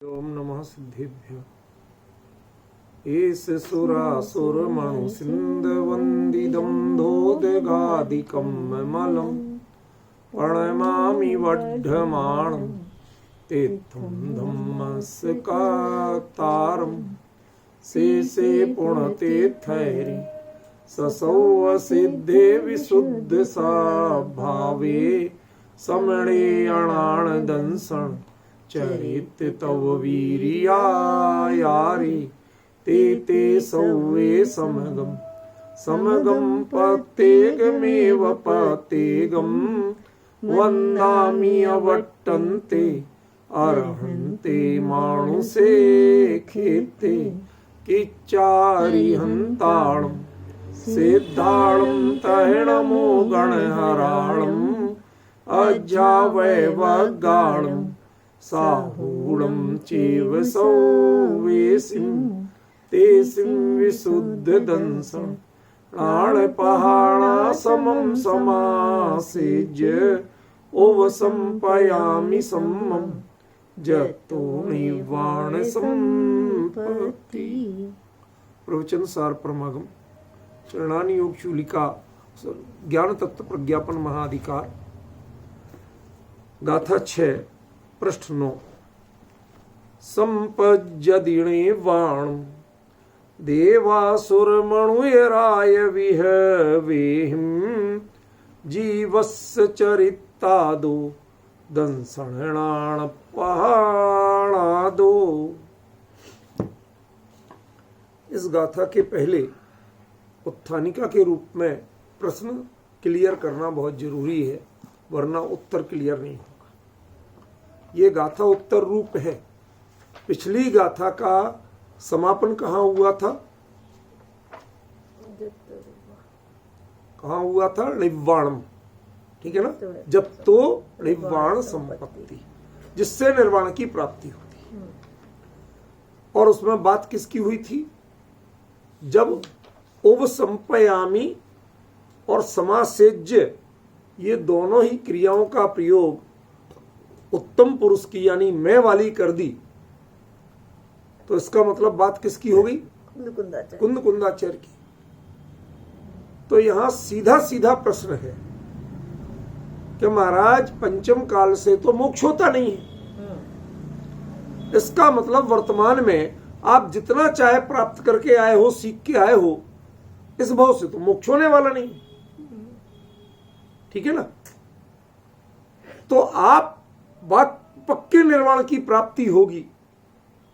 ओम नमः सिद्धेभ्यो। एष सुरासुरमणु सिन्धवन्दितं धोदगादिकं मलं प्रणमामि वड्ढमाणं तीर्थं धम्मस्कातारं शेषे पुण्यतीर्थैरि ससौ सिद्धे विशुद्धसा भावे समणे अणाणदंसन् चरित तव वीर्यायारि ते सौवे समगम पतेगमेव पतेगम वन्दामि अवट्टन्ते अर्हन्ते मानुषे खेते किच्चारिहन्ताणं सिद्धाणं तैणमो गणहराणं अज्जावैवगाणं साहूणं चैव सौवेसिं तेसिं विशुद्धदंसं प्राणपहाणासमं समासेज्य ओवसंपयामि सम्मं जतो निर्वाण संपत्ति। प्रवचन सार परमागम चरणानि योग चूलिका ज्ञान तत्व प्रज्ञापन महाधिकार गाथा 6 पृष्ठ 9। संपज्जदिणे वाण देवासुरमणुयराय विहवेहिं जीवस्य चरितादो दंसणाण पहाणादो। इस गाथा के पहले उत्थानिका के रूप में प्रश्न क्लियर करना बहुत जरूरी है, वरना उत्तर क्लियर नहीं होगा। ये गाथा उत्तर रूप है। पिछली गाथा का समापन कहाँ हुआ था? कहाँ हुआ था? निर्वाणम, ठीक है ना? जब तो निर्वाण संपत्ति, जिससे निर्वाण की प्राप्ति होती। और उसमें बात किसकी हुई थी? जब उपसंपयामी और समासेज्य ये दोनों ही क्रियाओं का प्रयोग उत्तम पुरुष की यानी मैं वाली कर दी, तो इसका मतलब बात किसकी हो गई? कुंद कुंदाचार्य की। तो यहां सीधा सीधा प्रश्न है कि महाराज पंचम काल से तो मोक्ष होता नहीं है। इसका मतलब वर्तमान में आप जितना चाहे प्राप्त करके आए हो, सीख के आए हो, इस भाव से तो मोक्ष होने वाला नहीं, ठीक है ना? तो आप बात पक्के निर्वाण की प्राप्ति होगी,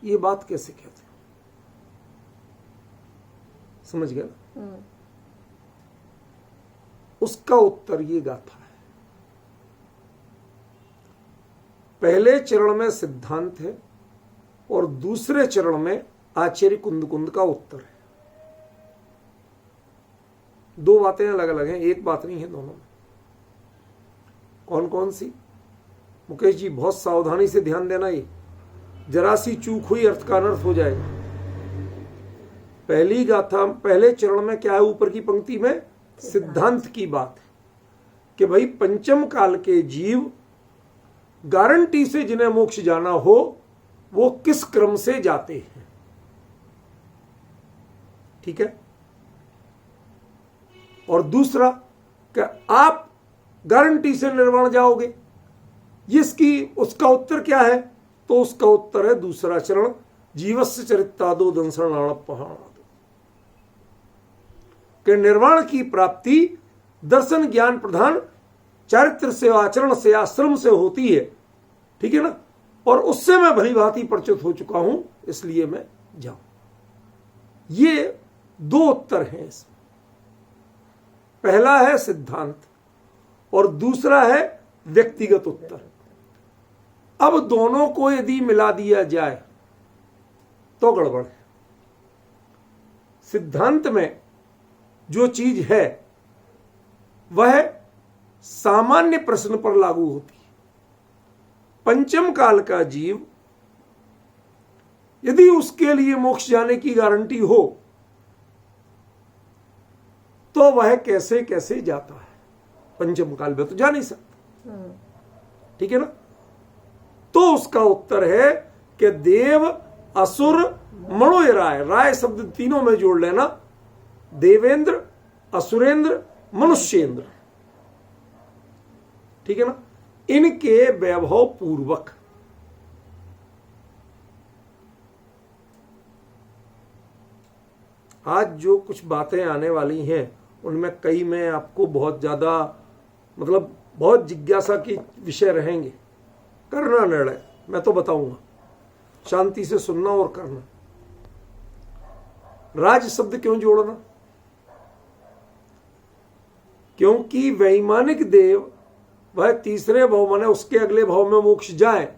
ये बात कैसे कहते हैं? समझ गया ना? उसका उत्तर ये गाथा है। पहले चरण में सिद्धांत है और दूसरे चरण में आचार्य कुंद का उत्तर है। दो बातें अलग अलग हैं, एक बात नहीं है दोनों में। कौन कौन सी? मुकेश जी बहुत सावधानी से ध्यान देना, ये जरा सी चूक हुई अर्थ का अनर्थ हो जाएगा। पहली गाथा पहले चरण में क्या है? ऊपर की पंक्ति में सिद्धांत की बात है कि भाई पंचम काल के जीव गारंटी से जिन्हें मोक्ष जाना हो वो किस क्रम से जाते हैं, ठीक है? और दूसरा कि आप गारंटी से निर्वाण जाओगे, इसकी उसका उत्तर क्या है? तो उसका उत्तर है दूसरा चरण, जीवस्य चरितादो दंसणाण पहाणादो, कि निर्वाण की प्राप्ति दर्शन ज्ञान प्रधान चारित्र से, आचरण से, आश्रम से होती है, ठीक है ना? और उससे मैं भली भांति परिचित हो चुका हूं, इसलिए मैं जाऊं। ये दो उत्तर हैं इसमें। पहला है सिद्धांत और दूसरा है व्यक्तिगत उत्तर। अब दोनों को यदि मिला दिया जाए तो गड़बड़ है। सिद्धांत में जो चीज है वह सामान्य प्रश्न पर लागू होती है। पंचम काल का जीव यदि उसके लिए मोक्ष जाने की गारंटी हो तो वह कैसे कैसे जाता है? पंचम काल में तो जा नहीं सकता, ठीक है ना? तो उसका उत्तर है कि देव, असुर, मणोय राय, राय शब्द तीनों में जोड़ लेना, देवेंद्र, असुरेंद्र, मनुष्येंद्र, ठीक है ना, इनके वैभव पूर्वक आज जो कुछ बातें आने वाली हैं उनमें कई में आपको बहुत ज्यादा मतलब बहुत जिज्ञासा की विषय रहेंगे। करना निर्णय मैं तो बताऊंगा, शांति से सुनना और करना। राज शब्द क्यों जोड़ना? क्योंकि वैमानिक देव वह तीसरे भाव माने उसके अगले भाव में मोक्ष जाए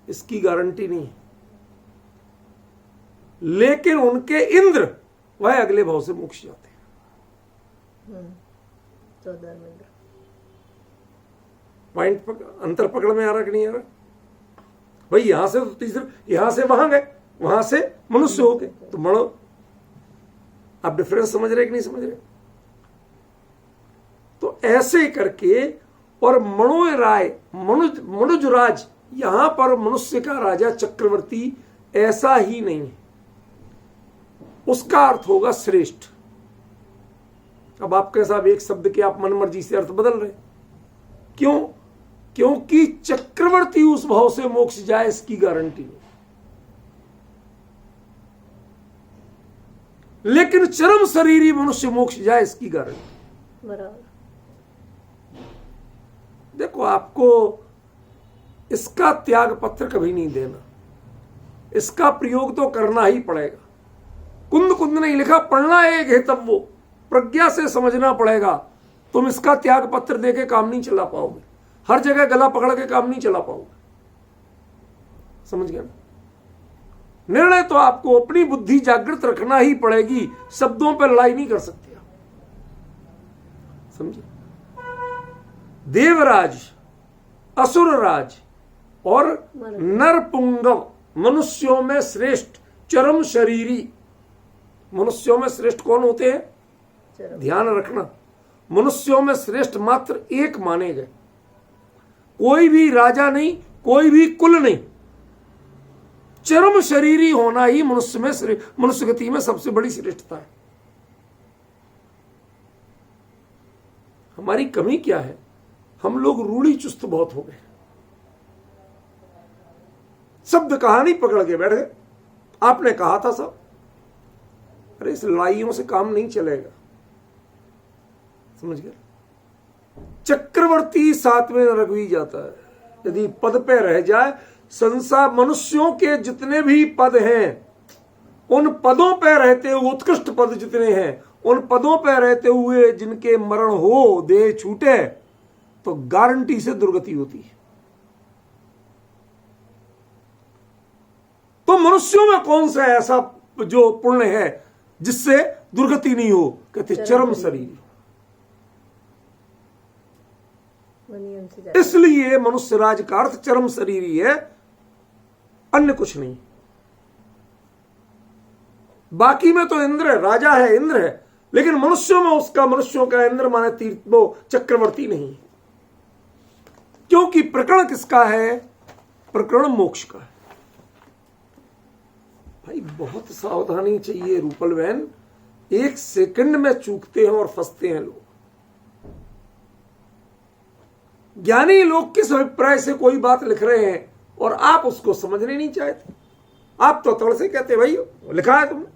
इसकी गारंटी नहीं है, लेकिन उनके इंद्र वह अगले भाव से मोक्ष जाते हैं। पॉइंट अंतर पकड़ में आ रहा कि नहीं आ रहा? भाई यहां से तो तीसरे, यहां से वहां गए, वहां से मनुष्य हो गए, तो मणो, आप डिफरेंस समझ रहे कि नहीं समझ रहे? तो ऐसे करके, और मणोय राय, मनुजराज, यहां पर मनुष्य का राजा चक्रवर्ती ऐसा ही नहीं है, उसका अर्थ होगा श्रेष्ठ। अब आपके साथ एक शब्द के आप मनमर्जी से अर्थ बदल रहे, क्यों? क्योंकि चक्रवर्ती उस भाव से मोक्ष जाए इसकी गारंटी नहीं, लेकिन चरम शरीरी मनुष्य मोक्ष जाए इसकी गारंटी। बराबर। देखो, आपको इसका त्याग पत्र कभी नहीं देना, इसका प्रयोग तो करना ही पड़ेगा। कुंद कुंद नहीं लिखा, पढ़ना एक हेतव्यो, प्रज्ञा से समझना पड़ेगा। तुम इसका त्याग पत्र देके काम नहीं चला पाओगे, हर जगह गला पकड़ के काम नहीं चला पाओगे। समझ गया? निर्णय तो आपको अपनी बुद्धि जागृत रखना ही पड़ेगी, शब्दों पर लड़ाई नहीं कर सकते आप। समझे? देवराज, असुरराज और नरपुंगव, मनुष्यों में श्रेष्ठ चरम शरीरी। मनुष्यों में श्रेष्ठ कौन होते हैं? ध्यान रखना, मनुष्यों में श्रेष्ठ मात्र एक माने गए, कोई भी राजा नहीं, कोई भी कुल नहीं, चरम शरीरी होना ही मनुष्य में, मनुष्य गति में सबसे बड़ी श्रेष्ठता है। हमारी कमी क्या है? हम लोग रूढ़ी चुस्त बहुत हो गए, शब्द कहानी पकड़ के बैठ गए। आपने कहा था सब, अरे इस लड़ाइयों से काम नहीं चलेगा। समझ गए? चक्रवर्ती 7वें नरक भी जाता है यदि पद पे रह जाए। संसार मनुष्यों के जितने भी पद हैं, उन पदों पे रहते हुए, उत्कृष्ट पद जितने हैं, उन पदों पे रहते हुए जिनके मरण हो, देह छूटे, तो गारंटी से दुर्गति होती है। तो मनुष्यों में कौन सा ऐसा जो पुण्य है जिससे दुर्गति नहीं हो? कहते चरम शरीर। इसलिए मनुष्य राज का अर्थ चरम शरीरी है, अन्य कुछ नहीं। बाकी में तो इंद्र है, राजा है, इंद्र है, लेकिन मनुष्यों में उसका, मनुष्यों का इंद्र माने तीर्थ वो चक्रवर्ती नहीं, क्योंकि प्रकरण किसका है? प्रकरण मोक्ष का है। भाई बहुत सावधानी चाहिए रूपल बहन, एक सेकंड में चूकते हैं और फंसते हैं लोग। ज्ञानी लोग किस अभिप्राय से कोई बात लिख रहे हैं और आप उसको समझने नहीं चाहते। आप तो तड़ से कहते भाई लिखा है तुमने।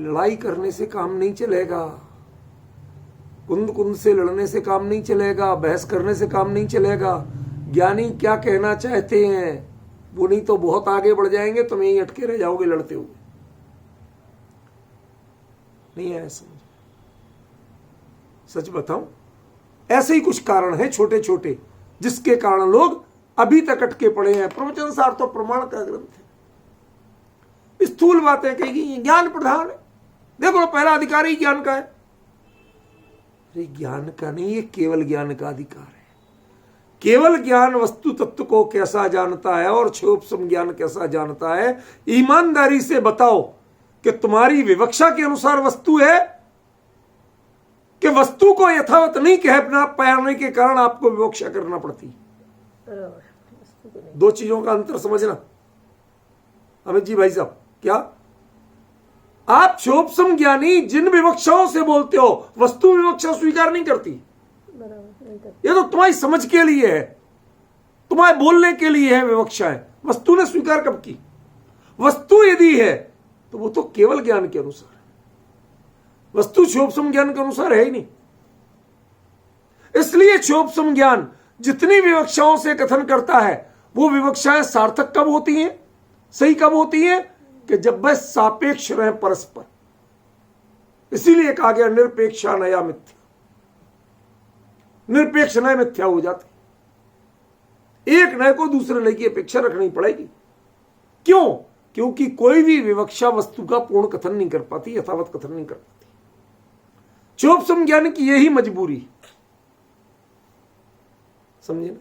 लड़ाई करने से काम नहीं चलेगा, कुंद कुंद से लड़ने से काम नहीं चलेगा, बहस करने से काम नहीं चलेगा। ज्ञानी क्या कहना चाहते हैं वो नहीं तो बहुत आगे बढ़ जाएंगे, तुम यहीं अटके रह जाओगे लड़ते हुए। नहीं है समझ। सच बताऊं, ऐसे ही कुछ कारण है छोटे छोटे जिसके कारण लोग अभी तक अटके पड़े हैं। प्रवचन सार तो प्रमाण का ग्रंथ है। स्थूल बातें कहेगी ज्ञान प्रधान है, देखो पहला अधिकार ही ज्ञान का है। अरे ज्ञान का नहीं, ये केवल ज्ञान का अधिकार है। केवल ज्ञान वस्तु तत्व को कैसा जानता है और क्षोभसम ज्ञान कैसा जानता है। ईमानदारी से बताओ कि तुम्हारी विवक्षा के अनुसार वस्तु है कि वस्तु को यथावत नहीं कह पाने के कारण आपको विवक्षा करना पड़ती। दो चीजों का अंतर समझना। अमित जी भाई साहब, क्या आप क्षोभसम ज्ञानी जिन विवक्षाओं से बोलते हो वस्तु विवक्षा स्वीकार नहीं करती। ये तो तुम्हारी समझ के लिए है, तुम्हारे बोलने के लिए है विवक्षाएं, वस्तु ने स्वीकार कब की? वस्तु यदि है तो वो तो केवल ज्ञान के अनुसार है, वस्तु क्षोभसम ज्ञान के अनुसार है ही नहीं। इसलिए क्षोभसम ज्ञान जितनी विवक्षाओं से कथन करता है वो विवक्षाएं सार्थक कब होती हैं, सही कब होती हैं? कि जब वह सापेक्ष रहे परस्पर। इसीलिए कहा गया निरपेक्षा नया मिथ्या, निरपेक्ष नया मिथ्या हो जाती। एक नए को दूसरे नए की अपेक्षा रखनी पड़ेगी। क्यों? क्योंकि कोई भी विवक्षा वस्तु का पूर्ण कथन नहीं कर पाती, यथावत कथन नहीं कर पाती। क्षोभसम ज्ञान की यही मजबूरी, समझे ना?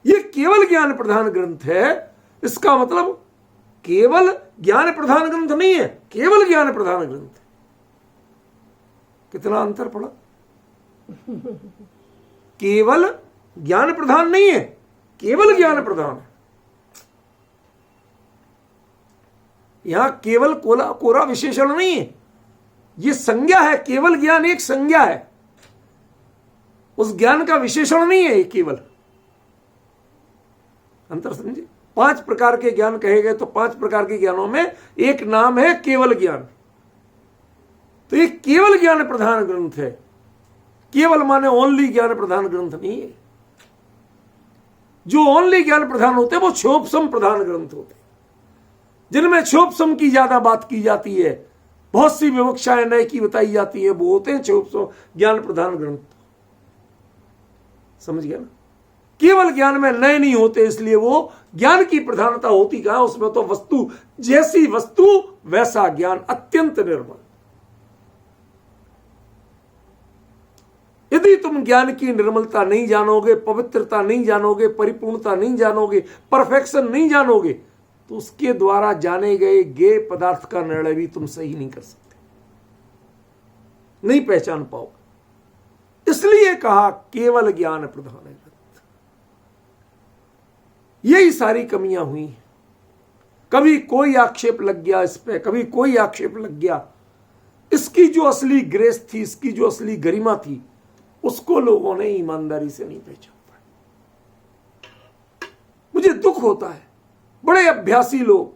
ये केवल ज्ञान प्रधान ग्रंथ है। इसका मतलब केवल ज्ञान प्रधान ग्रंथ नहीं है, केवल ज्ञान प्रधान ग्रंथ है। कितना अंतर पड़ा? केवल ज्ञान प्रधान नहीं है, केवल ज्ञान प्रधान है। यहां केवल कोरा विशेषण नहीं है, यह संज्ञा है। केवल ज्ञान एक संज्ञा है, उस ज्ञान का विशेषण नहीं है। केवल अंतर समझे? 5 प्रकार के ज्ञान कहे गए तो 5 प्रकार के ज्ञानों में एक नाम है केवल ज्ञान। तो ये केवल ज्ञान प्रधान ग्रंथ है। केवल माने ओनली ज्ञान प्रधान ग्रंथ नहीं है। जो ओनली ज्ञान प्रधान होते हैं वो क्षोभसम प्रधान ग्रंथ होते हैं, जिनमें क्षोभसम की ज्यादा बात की जाती है, बहुत सी विवक्षाएं नए की बताई जाती है, वो होते हैं क्षोभसम ज्ञान प्रधान ग्रंथ। समझ गया ना? केवल ज्ञान में नए नहीं होते, इसलिए वो ज्ञान की प्रधानता होती कहां? उसमें तो वस्तु जैसी वस्तु वैसा ज्ञान, अत्यंत निर्मल। यदि तुम ज्ञान की निर्मलता नहीं जानोगे, पवित्रता नहीं जानोगे, परिपूर्णता नहीं जानोगे, परफेक्शन नहीं जानोगे, तो उसके द्वारा जाने गए ज्ञेय पदार्थ का निर्णय भी तुम सही नहीं कर सकते, नहीं पहचान पाओगे। इसलिए कहा केवल ज्ञान प्रधान है। यही सारी कमियां हुई हैं। कभी कोई आक्षेप लग गया इस पे, कभी कोई आक्षेप लग गया। इसकी जो असली ग्रेस थी, इसकी जो असली गरिमा थी, उसको लोगों ने ईमानदारी से नहीं पहचान पाया। मुझे दुख होता है, बड़े अभ्यासी लोग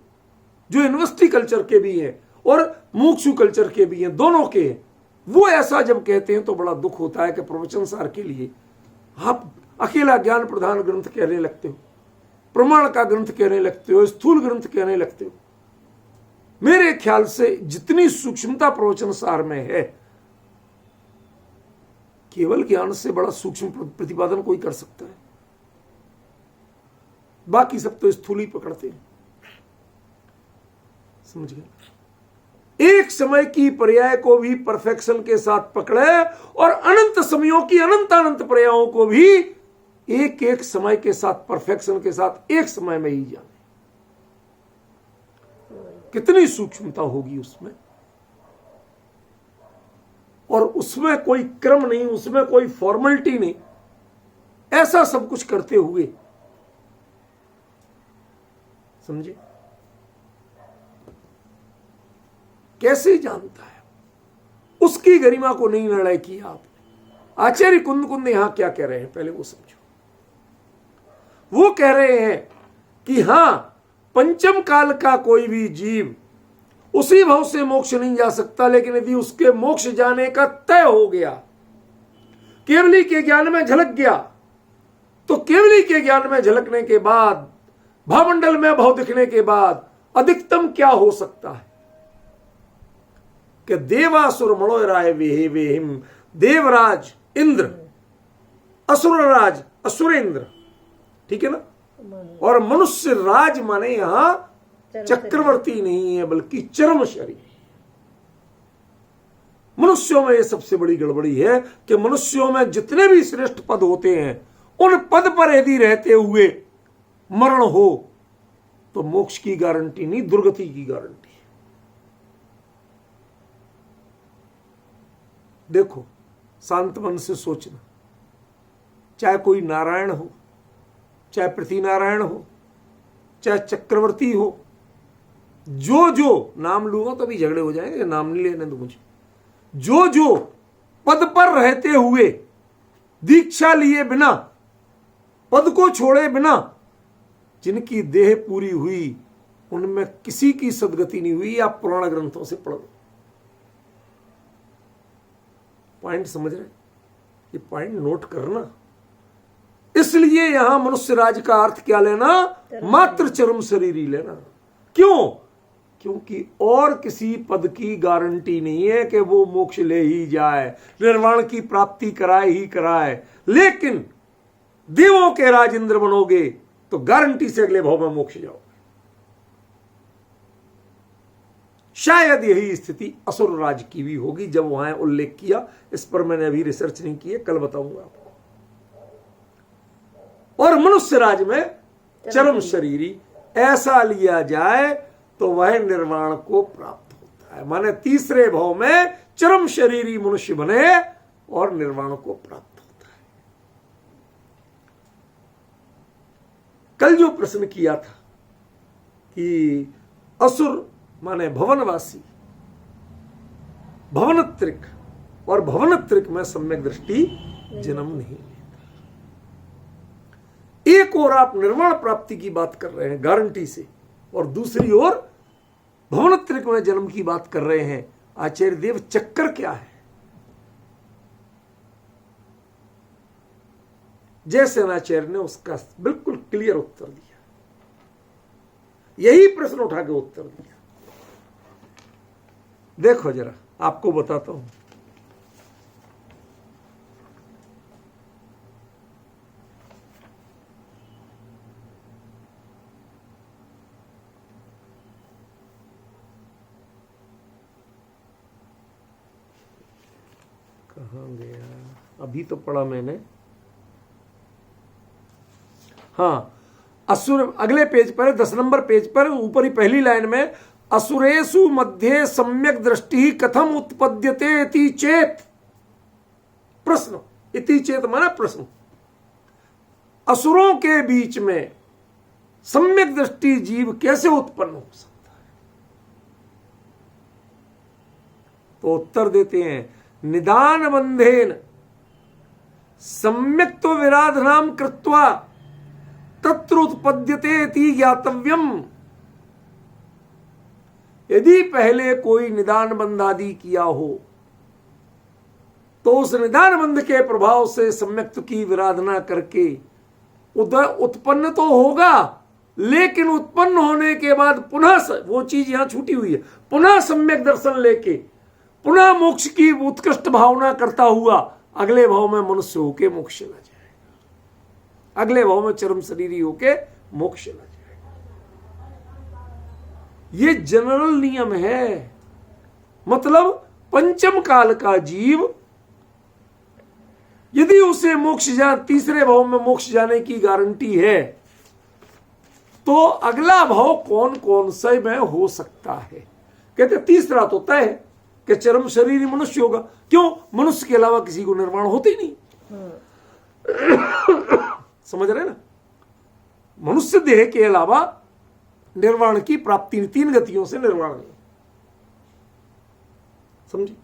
जो यूनिवर्सिटी कल्चर के भी हैं और मुमुक्षु कल्चर के भी हैं, दोनों के हैं, वो ऐसा जब कहते हैं तो बड़ा दुख होता है कि प्रवचन सार के लिए आप अकेला ज्ञान प्रधान ग्रंथ कहने लगते हो, प्रमाण का ग्रंथ कहने लगते हो, स्थूल ग्रंथ कहने लगते हो। मेरे ख्याल से जितनी सूक्ष्मता प्रवचन सार में है, केवल ज्ञान से बड़ा सूक्ष्म प्रतिपादन कोई कर सकता है। बाकी सब तो स्थूल ही पकड़ते हैं। समझ गए? एक समय की पर्याय को भी परफेक्शन के साथ पकड़े और अनंत समयों की अनंत अनंत पर्यायों को भी एक एक समय के साथ, परफेक्शन के साथ एक समय में ही जाने। कितनी सूक्ष्मता होगी उसमें, और उसमें कोई क्रम नहीं, उसमें कोई फॉर्मेलिटी नहीं। ऐसा सब कुछ करते हुए, समझे, कैसे जानता है? उसकी गरिमा को नहीं निर्णय किया आपने। आचार्य कुंद कुंद यहां क्या कह रहे हैं, पहले वो समझो। वो कह रहे हैं कि हां, पंचम काल का कोई भी जीव उसी भाव से मोक्ष नहीं जा सकता, लेकिन यदि उसके मोक्ष जाने का तय हो गया, केवली के ज्ञान में झलक गया, तो केवली के ज्ञान में झलकने के बाद, भावमंडल में भाव दिखने के बाद अधिकतम क्या हो सकता है कि देवासुर मणोराय वेहे वेहिम, देवराज इंद्र, असुरराज असुरेंद्र, ठीक है ना, और मनुष्य राज माने यहां चक्रवर्ती नहीं है बल्कि चरम शरीर। मनुष्यों में यह सबसे बड़ी गड़बड़ी है कि मनुष्यों में जितने भी श्रेष्ठ पद होते हैं, उन पद पर यदि रहते हुए मरण हो तो मोक्ष की गारंटी नहीं, दुर्गति की गारंटी है। देखो, शांत मन से सोचना, चाहे कोई नारायण हो, चाहे पृथ्वी नारायण हो, चाहे चक्रवर्ती हो, जो जो नाम लूंगा तो अभी झगड़े हो जाएंगे, नाम नहीं लेने दो मुझे। जो जो पद पर रहते हुए दीक्षा लिए बिना, पद को छोड़े बिना जिनकी देह पूरी हुई, उनमें किसी की सदगति नहीं हुई। आप पुराण ग्रंथों से पढ़ लो। पॉइंट समझ रहे? ये पॉइंट नोट करना। इसलिए यहां मनुष्य राज का अर्थ क्या लेना? मात्र चरम शरीरी लेना। क्यों? क्योंकि और किसी पद की गारंटी नहीं है कि वो मोक्ष ले ही जाए, निर्वाण की प्राप्ति कराए ही कराए। लेकिन देवों के राज इंद्र बनोगे तो गारंटी से अगले भाव में मोक्ष जाओगे। शायद यही स्थिति असुर राज की भी होगी, जब वहां उल्लेख किया। इस पर मैंने अभी रिसर्च नहीं की है, कल बताऊंगा आपको। और मनुष्य राज में चरम शरीरी ऐसा लिया जाए तो वह निर्वाण को प्राप्त होता है। माने तीसरे भाव में चरम शरीरी मनुष्य बने और निर्वाण को प्राप्त होता है। कल जो प्रश्न किया था कि असुर माने भवनवासी, भवनत्रिक, और भवनत्रिक में सम्यक दृष्टि जन्म नहीं लेता। एक और आप निर्वाण प्राप्ति की बात कर रहे हैं गारंटी से, और दूसरी ओर भवनत्रिक में जन्म की बात कर रहे हैं। आचार्य देव, चक्कर क्या है? जयसेनाचार्य ने उसका बिल्कुल क्लियर उत्तर दिया। यही प्रश्न उठा के उत्तर दिया। देखो जरा, आपको बताता हूं। कहां गया? अभी तो पढ़ा मैंने। हाँ, असुर अगले पेज पर, 10 नंबर पेज पर, ऊपर ही पहली लाइन में, असुरेषु मध्ये सम्यक दृष्टि कथम उत्पद्यते इति चेत। प्रश्न, इति चेत माना प्रश्न। असुरों के बीच में सम्यक दृष्टि जीव कैसे उत्पन्न हो सकता है? तो उत्तर देते हैं, निदान बंधेन सम्यक तो विराधनाम कृत्वा तत्र उत्पद्यते इति ज्ञातव्यम। यदि पहले कोई निदान बंध आदि किया हो तो उस निदान बंध के प्रभाव से सम्यक्त की विराधना करके उधर उत्पन्न तो होगा, लेकिन उत्पन्न होने के बाद पुनः वो चीज यहां छूटी हुई है, पुनः सम्यक दर्शन लेके पुनः मोक्ष की उत्कृष्ट भावना करता हुआ अगले भाव में मनुष्य होके मोक्ष चला जाएगा। अगले भाव में चरम शरीरी होके मोक्ष चला जाएगा। ये जनरल नियम है। मतलब पंचम काल का जीव यदि उसे मोक्ष तीसरे भाव में मोक्ष जाने की गारंटी है, तो अगला भाव कौन कौन से में हो सकता है? कहते तीसरा तो तय है कि चरम शरीरी मनुष्य होगा। क्यों? मनुष्य के अलावा किसी को निर्वाण होते ही नहीं। समझ रहे ना? मनुष्य देह के अलावा निर्वाण की प्राप्ति 3 गतियों से निर्वाण नहीं। समझे?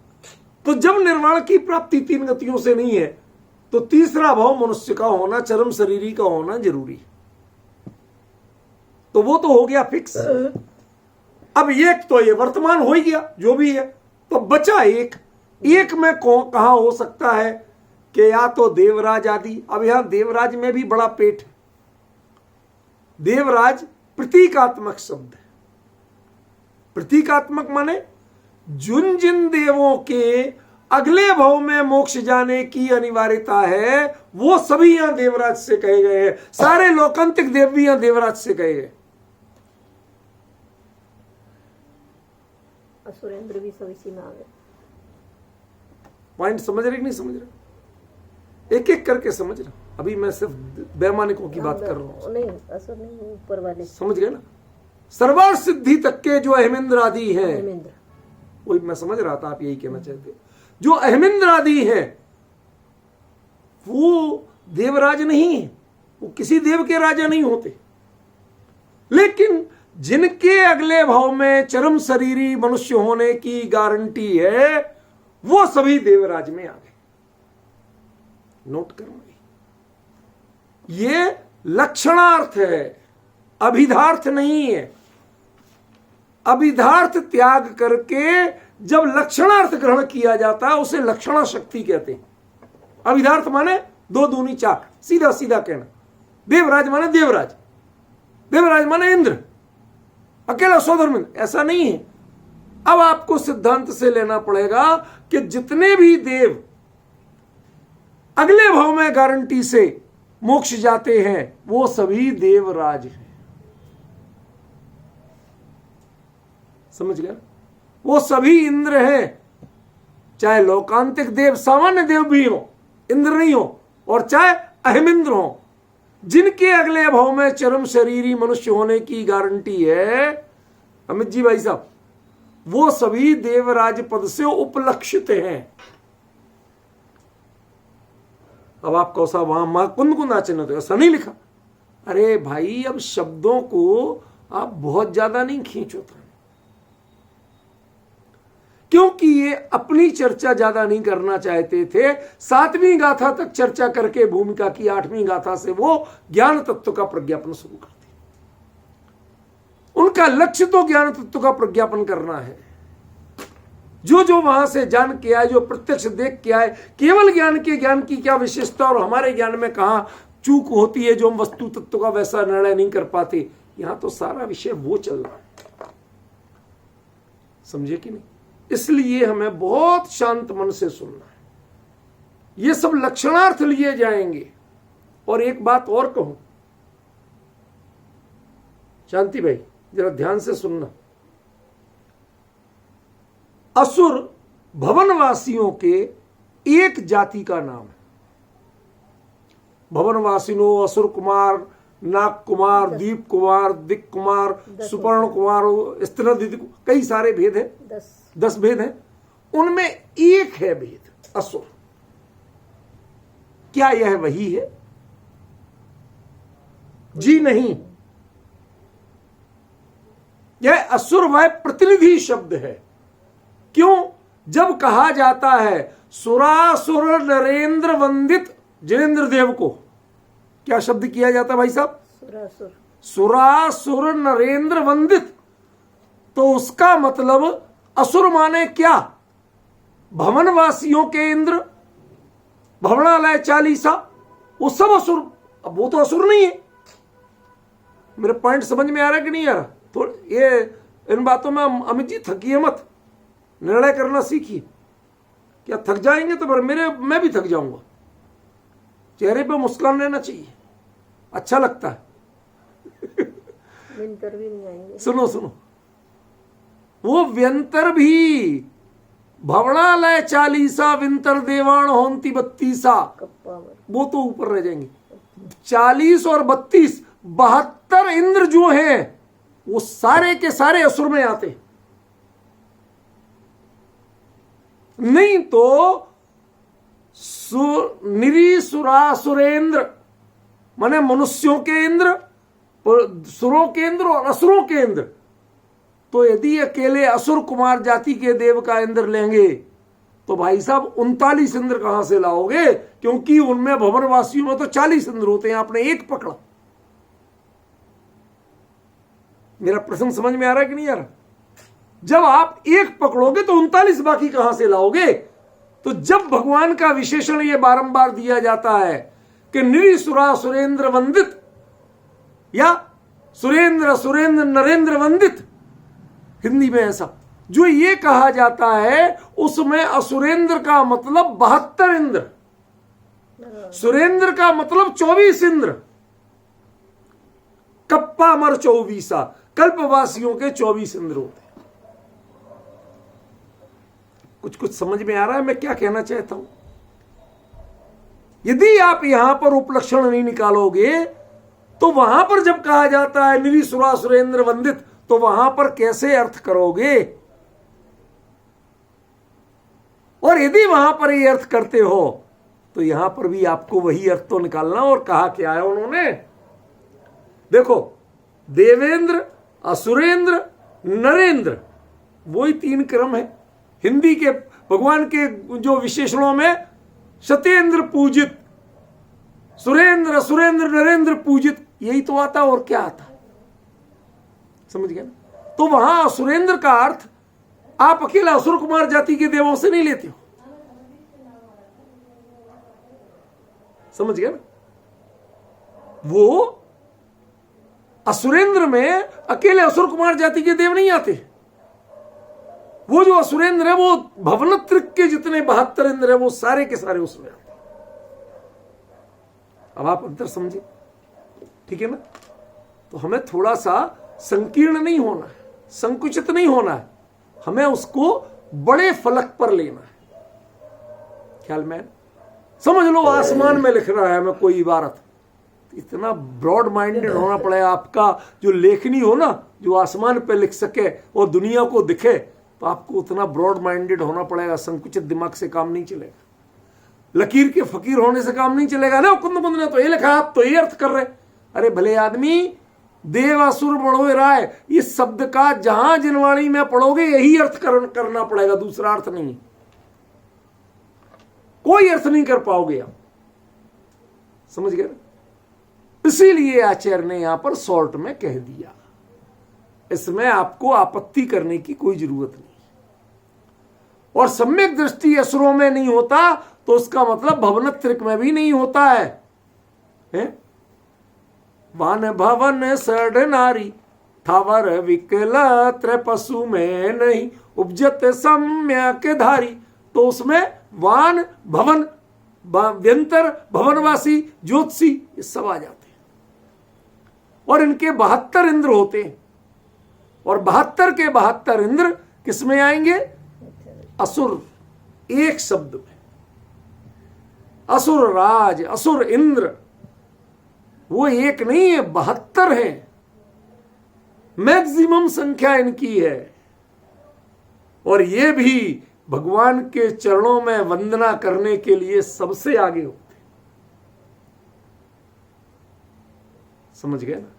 तो जब निर्वाण की प्राप्ति 3 गतियों से नहीं है, तो तीसरा भाव मनुष्य का होना, चरम शरीरी का होना जरूरी है। तो वो तो हो गया फिक्स। अब एक तो ये वर्तमान हो ही गया जो भी है, तो बचा एक में कहां हो सकता है कि या तो देवराज आदि। अब यहां देवराज में भी बड़ा पेट है। देवराज प्रतीकात्मक शब्द है। प्रतीकात्मक माने जिन देवों के अगले भाव में मोक्ष जाने की अनिवार्यता है, वो सभी यहां देवराज से कहे गए हैं। सारे लोकांतिक देव भी यहां देवराज से कहे गए। असुरेंद्र भी सब इसी में आ गए। पॉइंट समझ रहे कि नहीं समझ रहे? एक एक करके समझ रहे। अभी मैं सिर्फ वैमानिकों की बात कर रहा हूं। नहीं, असुर नहीं, ऊपर वाले समझ गए ना? सर्वार सिद्धि तक के जो अहमिंद्र आदि हैं, वही मैं समझ रहा था आप यही कहना चाहते। जो अहमिंद्र आदि हैं वो देवराज नहीं है, वो किसी देव के राजा नहीं होते। लेकिन जिनके अगले भाव में चरम शरीरी मनुष्य होने की गारंटी है, वो सभी देवराज में आ गए। नोट करो, ये लक्षणार्थ है, अभिधार्थ नहीं है। अभिधार्थ त्याग करके जब लक्षणार्थ ग्रहण किया जाता है उसे लक्षणा शक्ति कहते हैं। अभिधार्थ माने 2 दूनी 4, सीधा सीधा कहना। देवराज माने देवराज, देवराज माने इंद्र, अकेला स्वधर्म, ऐसा नहीं है। अब आपको सिद्धांत से लेना पड़ेगा कि जितने भी देव अगले भाव में गारंटी से मोक्ष जाते हैं वो सभी देवराज हैं। समझ गए? वो सभी इंद्र हैं, चाहे लोकांतिक देव सामान्य देव भी हो, इंद्र नहीं हो, और चाहे अहमिंद्र हो। जिनके अगले भाव में चरम शरीरी मनुष्य होने की गारंटी है, अमित जी भाई साहब, वो सभी देवराज पद से उपलक्षित हैं। अब आप कहो साहब वहां मां कुंद आचरण तो ऐसा नहीं लिखा। अरे भाई, अब शब्दों को आप बहुत ज्यादा नहीं खींचो था, क्योंकि ये अपनी चर्चा ज्यादा नहीं करना चाहते थे। 7वीं गाथा तक चर्चा करके भूमिका की, 8वीं गाथा से वो ज्ञान तत्व का प्रज्ञापन शुरू करते। उनका लक्ष्य तो ज्ञान तत्व का प्रज्ञापन करना है। जो जो वहां से जान के आए, जो प्रत्यक्ष देख के आए, केवल ज्ञान की क्या विशेषता और हमारे ज्ञान में कहां चूक होती है जो हम वस्तु तत्व का वैसा निर्णय नहीं कर पाते, यहां तो सारा विषय वो चल रहा है। समझे कि नहीं? इसलिए हमें बहुत शांत मन से सुनना है। ये सब लक्षणार्थ लिए जाएंगे। और एक बात और कहूं, शांति भाई जरा ध्यान से सुनना। असुर भवनवासियों के एक जाति का नाम है। भवनवासिनो, असुर कुमार, नाग कुमार, दीप कुमार, दिक कुमार, सुपर्ण कुमार, स्त्रदिति, कई सारे भेद हैं, 10 भेद हैं। उनमें एक है भेद, असुर। क्या यह वही है? जी नहीं, यह असुर वह प्रतिनिधि शब्द है। क्यों? जब कहा जाता है सुरासुर नरेंद्र वंदित जिनेन्द्र देव को, क्या शब्द किया जाता है भाई साहब? सुरासुर। सुरासुर नरेंद्र वंदित, तो उसका मतलब असुर माने क्या? भवनवासियों के इंद्र, भवनालय चालीसा, वो सब असुर। अब वो तो असुर नहीं है। मेरे पॉइंट समझ में आ रहा है कि नहीं आ रहा? तो ये इन बातों में अमित जी थकिए मत, निर्णय करना सीखिए। क्या थक जाएंगे तो फिर मैं भी थक जाऊंगा। चेहरे पे मुस्कान रहना चाहिए, अच्छा लगता है। व्यंतर भी नहीं आएंगे। सुनो, वो व्यंतर भी भवनालय चालीसा, विंतर देवाण होंती 32, वो तो ऊपर रह जाएंगे। 40 और 32, 72 इंद्र जो हैं वो सारे के सारे असुर में आते। नहीं तो निरीसुरासुरेंद्र माने मनुष्यों के इंद्र, सुरों के इंद्र और असुरों के इंद्र। तो यदि अकेले असुर कुमार जाति के देव का इंद्र लेंगे तो भाई साहब 39 इंद्र कहां से लाओगे? क्योंकि उनमें भवनवासियों में तो 40 इंद्र होते हैं, आपने एक पकड़ा। मेरा प्रश्न समझ में आ रहा है कि नहीं आ रहा? जब आप एक पकड़ोगे तो 39 बाकी कहां से लाओगे? तो जब भगवान का विशेषण ये बारंबार दिया जाता है कि निरीसुरा सुरेंद्र वंदित या सुरेंद्र नरेंद्र वंदित, हिंदी में ऐसा जो ये कहा जाता है, उसमें असुरेंद्र का मतलब 72 इंद्र, सुरेंद्र का मतलब 24 इंद्र, कप्पा मर 24, कल्पवासियों के 24 इंद्र होते हैं। कुछ समझ में आ रहा है मैं क्या कहना चाहता हूं? यदि आप यहां पर उपलक्षण नहीं निकालोगे तो वहां पर जब कहा जाता है निरीसुरा सुरेंद्र वंदित, तो वहां पर कैसे अर्थ करोगे? और यदि वहां पर ये अर्थ करते हो तो यहां पर भी आपको वही अर्थ तो निकालना। और कहा क्या है उन्होंने? देखो, देवेंद्र असुरेंद्र, नरेंद्र, वही 3 क्रम है। हिंदी के भगवान के जो विशेषणों में शतेंद्र पूजित, सुरेंद्र, असुरेंद्र, नरेंद्र पूजित, यही तो आता और क्या आता, समझ गया ना। तो वहां असुरेंद्र का अर्थ आप अकेला असुर कुमार जाति के देवों से नहीं लेते हो, समझ गया ना। वो असुरेंद्र में अकेले असुर कुमार जाति के देव नहीं आते। वो जो असुरेंद्र है वो भवनत्रिक के जितने 72 इंद्र है वो सारे के सारे उसमें आते। अब आप अंतर समझे, ठीक है ना। तो हमें थोड़ा सा संकीर्ण नहीं होना है, संकुचित नहीं होना है, हमें उसको बड़े फलक पर लेना है। ख्याल में समझ लो, आसमान में लिख रहा है मैं कोई इबारत, इतना ब्रॉड माइंडेड होना पड़ेगा आपका, जो लेखनी हो ना, जो आसमान पे लिख सके और दुनिया को दिखे, तो आपको उतना ब्रॉड माइंडेड होना पड़ेगा। संकुचित दिमाग से काम नहीं चलेगा, लकीर के फकीर होने से काम नहीं चलेगा। ना कुंद कुंद ने तो ये लिखा, आप तो ये अर्थ कर रहे। अरे भले आदमी, देव असुर बड़ो राय, इस शब्द का जहां जिनवाणी में पढ़ोगे यही अर्थ करना पड़ेगा, दूसरा अर्थ नहीं, कोई अर्थ नहीं कर पाओगे आप, समझ गए। इसीलिए आचार्य ने यहां पर शॉर्ट में कह दिया, इसमें आपको आपत्ति करने की कोई जरूरत नहीं। और सम्यक दृष्टि असुरों में नहीं होता तो उसका मतलब भवनत्रिक में भी नहीं होता है? वन भवन सड़ नारी थावर विकल त्र पशु में नहीं उपजत सम्यक धारी। तो उसमें वान, भवन, व्यंतर, भवनवासी, ज्योतिषी, ये सब आ जाते हैं। और इनके 72 इंद्र होते हैं, और 72 के 72 इंद्र किसमें आएंगे? असुर, एक शब्द में। असुर राज, असुर इंद्र, वो एक नहीं है, 72 है, मैक्सिमम संख्या इनकी है। और ये भी भगवान के चरणों में वंदना करने के लिए सबसे आगे होते, समझ गए ना।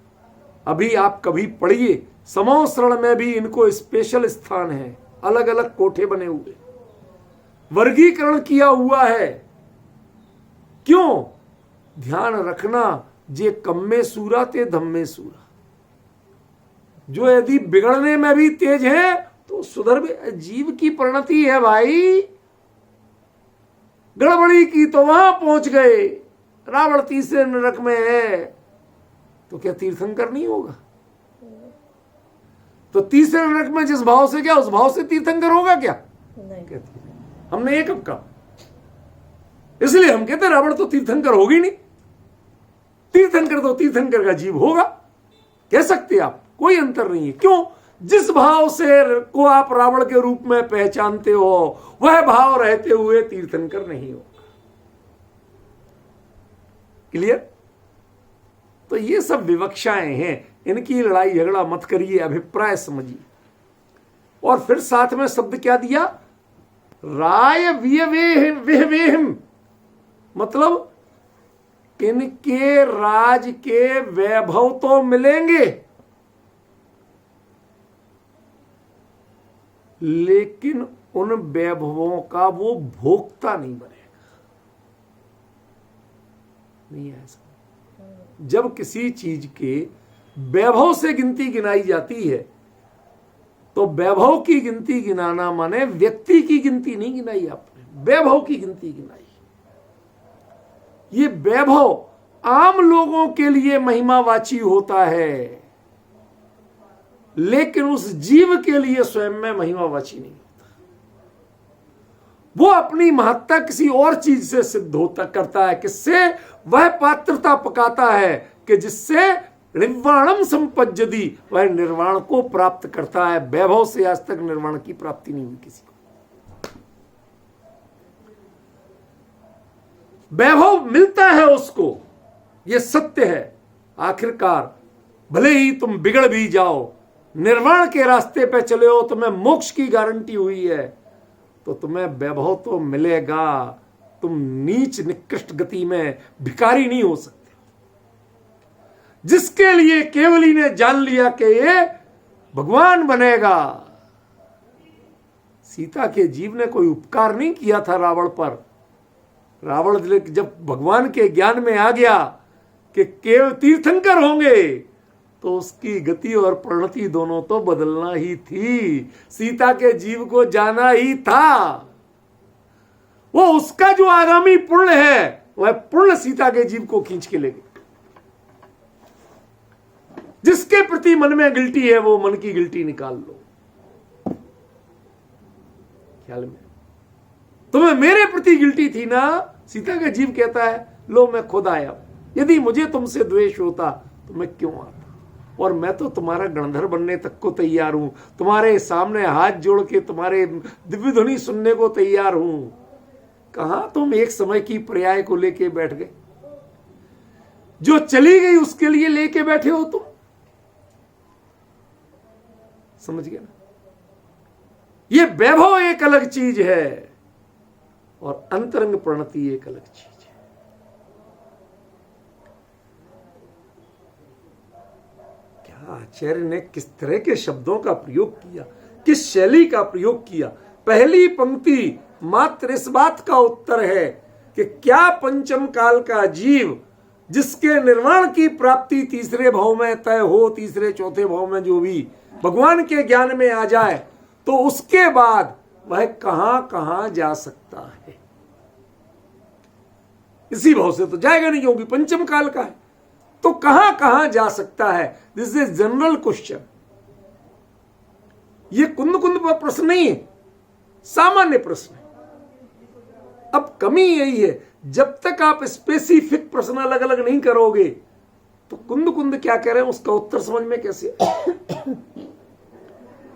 अभी आप कभी पढ़िए, समोसरण में भी इनको स्पेशल स्थान है, अलग अलग कोठे बने हुए, वर्गीकरण किया हुआ है। क्यों? ध्यान रखना, जे कम्मे सूरा ते धम्मे सूरा। जो यदि बिगड़ने में भी तेज है तो सुधर भी, जीव की परिणति है भाई। गड़बड़ी की तो वहां पहुंच गए, रावण तीसरे नरक में है, तो क्या तीर्थंकर नहीं होगा? तो तीसरे नरक में जिस भाव से, क्या उस भाव से तीर्थंकर होगा क्या? नहीं। हमने ये कब कहा? इसलिए हम कहते रावण तो तीर्थंकर होगी नहीं, तीर्थंकर तो तीर्थंकर का जीव होगा, कह सकते आप, कोई अंतर नहीं है। क्यों? जिस भाव से को आप रावण के रूप में पहचानते हो वह भाव रहते हुए तीर्थंकर नहीं होगा। क्लियर? तो ये सब विवक्षाएं हैं, इनकी लड़ाई झगड़ा मत करिए, अभिप्राय समझिए। और फिर साथ में शब्द क्या दिया? राय विहवेहिम, मतलब इनके राज के वैभव तो मिलेंगे, लेकिन उन वैभवों का वो भोक्ता नहीं बनेगा। नहीं है ऐसा। जब किसी चीज के वैभव से गिनती गिनाई जाती है तो वैभव की गिनती गिनाना माने व्यक्ति की गिनती नहीं गिनाई आपने, वैभव की गिनती गिनाई। ये वैभव आम लोगों के लिए महिमावाची होता है, लेकिन उस जीव के लिए स्वयं में महिमावाची नहीं होता। वो अपनी महत्ता किसी और चीज से सिद्ध होता करता है, किससे? वह पात्रता पकाता है कि जिससे निर्वाणम संपज्जति, वह निर्वाण को प्राप्त करता है। वैभव से आज तक निर्वाण की प्राप्ति नहीं हुई किसी को। वैभव मिलता है उसको, यह सत्य है। आखिरकार भले ही तुम बिगड़ भी जाओ, निर्वाण के रास्ते पे चले हो, तुम्हें मोक्ष की गारंटी हुई है, तो तुम्हें वैभव तो मिलेगा। तुम नीच निकृष्ट गति में भिखारी नहीं हो सकते। जिसके लिए केवली ने जान लिया कि ये भगवान बनेगा। सीता के जीव ने कोई उपकार नहीं किया था रावण पर। रावण जब भगवान के ज्ञान में आ गया कि केवल तीर्थंकर होंगे, तो उसकी गति और प्रणति दोनों तो बदलना ही थी। सीता के जीव को जाना ही था। वो उसका जो आगामी पुण्य है, वह पुण्य सीता के जीव को खींच के ले गया। जिसके प्रति मन में गिल्टी है, वो मन की गिल्टी निकाल लो। ख्याल में तुम्हें मेरे प्रति गिल्टी थी ना, सीता का जीव कहता है लो मैं खुद आया। यदि मुझे तुमसे द्वेष होता तो मैं क्यों आता, और मैं तो तुम्हारा गणधर बनने तक को तैयार हूं। तुम्हारे सामने हाथ जोड़ के तुम्हारे दिव्य ध्वनि सुनने को तैयार हूं। कहां तुम एक समय की पर्याय को लेके बैठ गए। जो चली गई उसके लिए लेके बैठे हो तुम। समझ गया ना? ये वैभव एक अलग चीज है और अंतरंग प्रणति एक अलग चीज है। क्या आचार्य ने किस तरह के शब्दों का प्रयोग किया, किस शैली का प्रयोग किया। पहली पंक्ति मात्र इस बात का उत्तर है कि क्या पंचम काल का जीव जिसके निर्वाण की प्राप्ति तीसरे भाव में तय हो, तीसरे चौथे भाव में जो भी भगवान के ज्ञान में आ जाए, तो उसके बाद वह कहां कहां जा सकता है। इसी भाव से तो जाएगा नहीं, क्योंकि पंचम काल का है। तो कहां कहां जा सकता है, दिस इज जनरल क्वेश्चन। ये कुंद कुंद पर प्रश्न नहीं है, सामान्य प्रश्न है। अब कमी यही है, जब तक आप स्पेसिफिक प्रश्न अलग अलग नहीं करोगे तो कुंद कुंद क्या कह रहे हैं उसका उत्तर समझ में कैसे।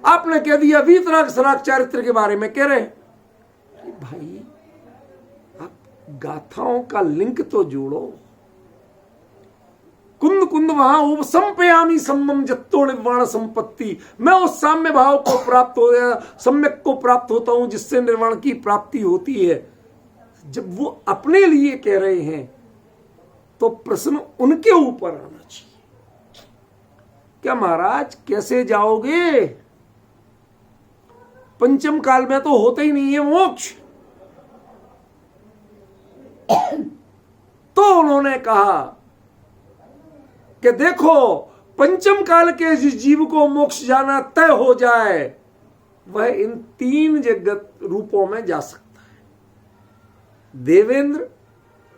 आपने कह दिया वीतराग सराग चारित्र के बारे में कह रहे हैं। भाई आप गाथाओं का लिंक तो जोड़ो। कुंद कुंद वहां उपसंपयामी सम्मम जत्तो निर्वाण संपत्ति, मैं उस साम्य भाव को प्राप्त हो गया, सम्यक को प्राप्त होता हूं जिससे निर्वाण की प्राप्ति होती है। जब वो अपने लिए कह रहे हैं तो प्रश्न उनके ऊपर आना चाहिए। क्या महाराज कैसे जाओगे, पंचम काल में तो होता ही नहीं है मोक्ष। तो उन्होंने कहा कि देखो पंचम काल के जिस जीव को मोक्ष जाना तय हो जाए, वह इन तीन जगत रूपों में जा सकता है। देवेंद्र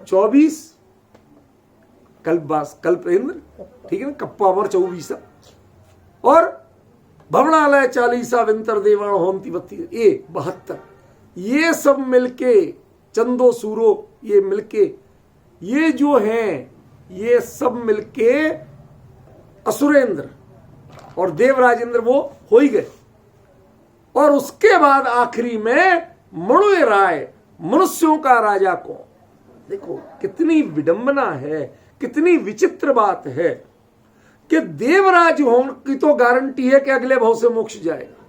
24, कल्पेंद्र, ठीक है ना, कप्पावर 24, और भवनालय 40, विंतर देवाण होमती 32, ये 72। ये सब मिलके चंदो सूरो, ये मिलके ये जो हैं, ये सब मिलके असुरेंद्र और देवराजेंद्र वो हो ही गए। और उसके बाद आखिरी में मणुए राय, मनुष्यों का राजा कौन। देखो कितनी विडंबना है, कितनी विचित्र बात है कि देवराज होने की तो गारंटी है कि अगले भाव से मोक्ष जाएगा,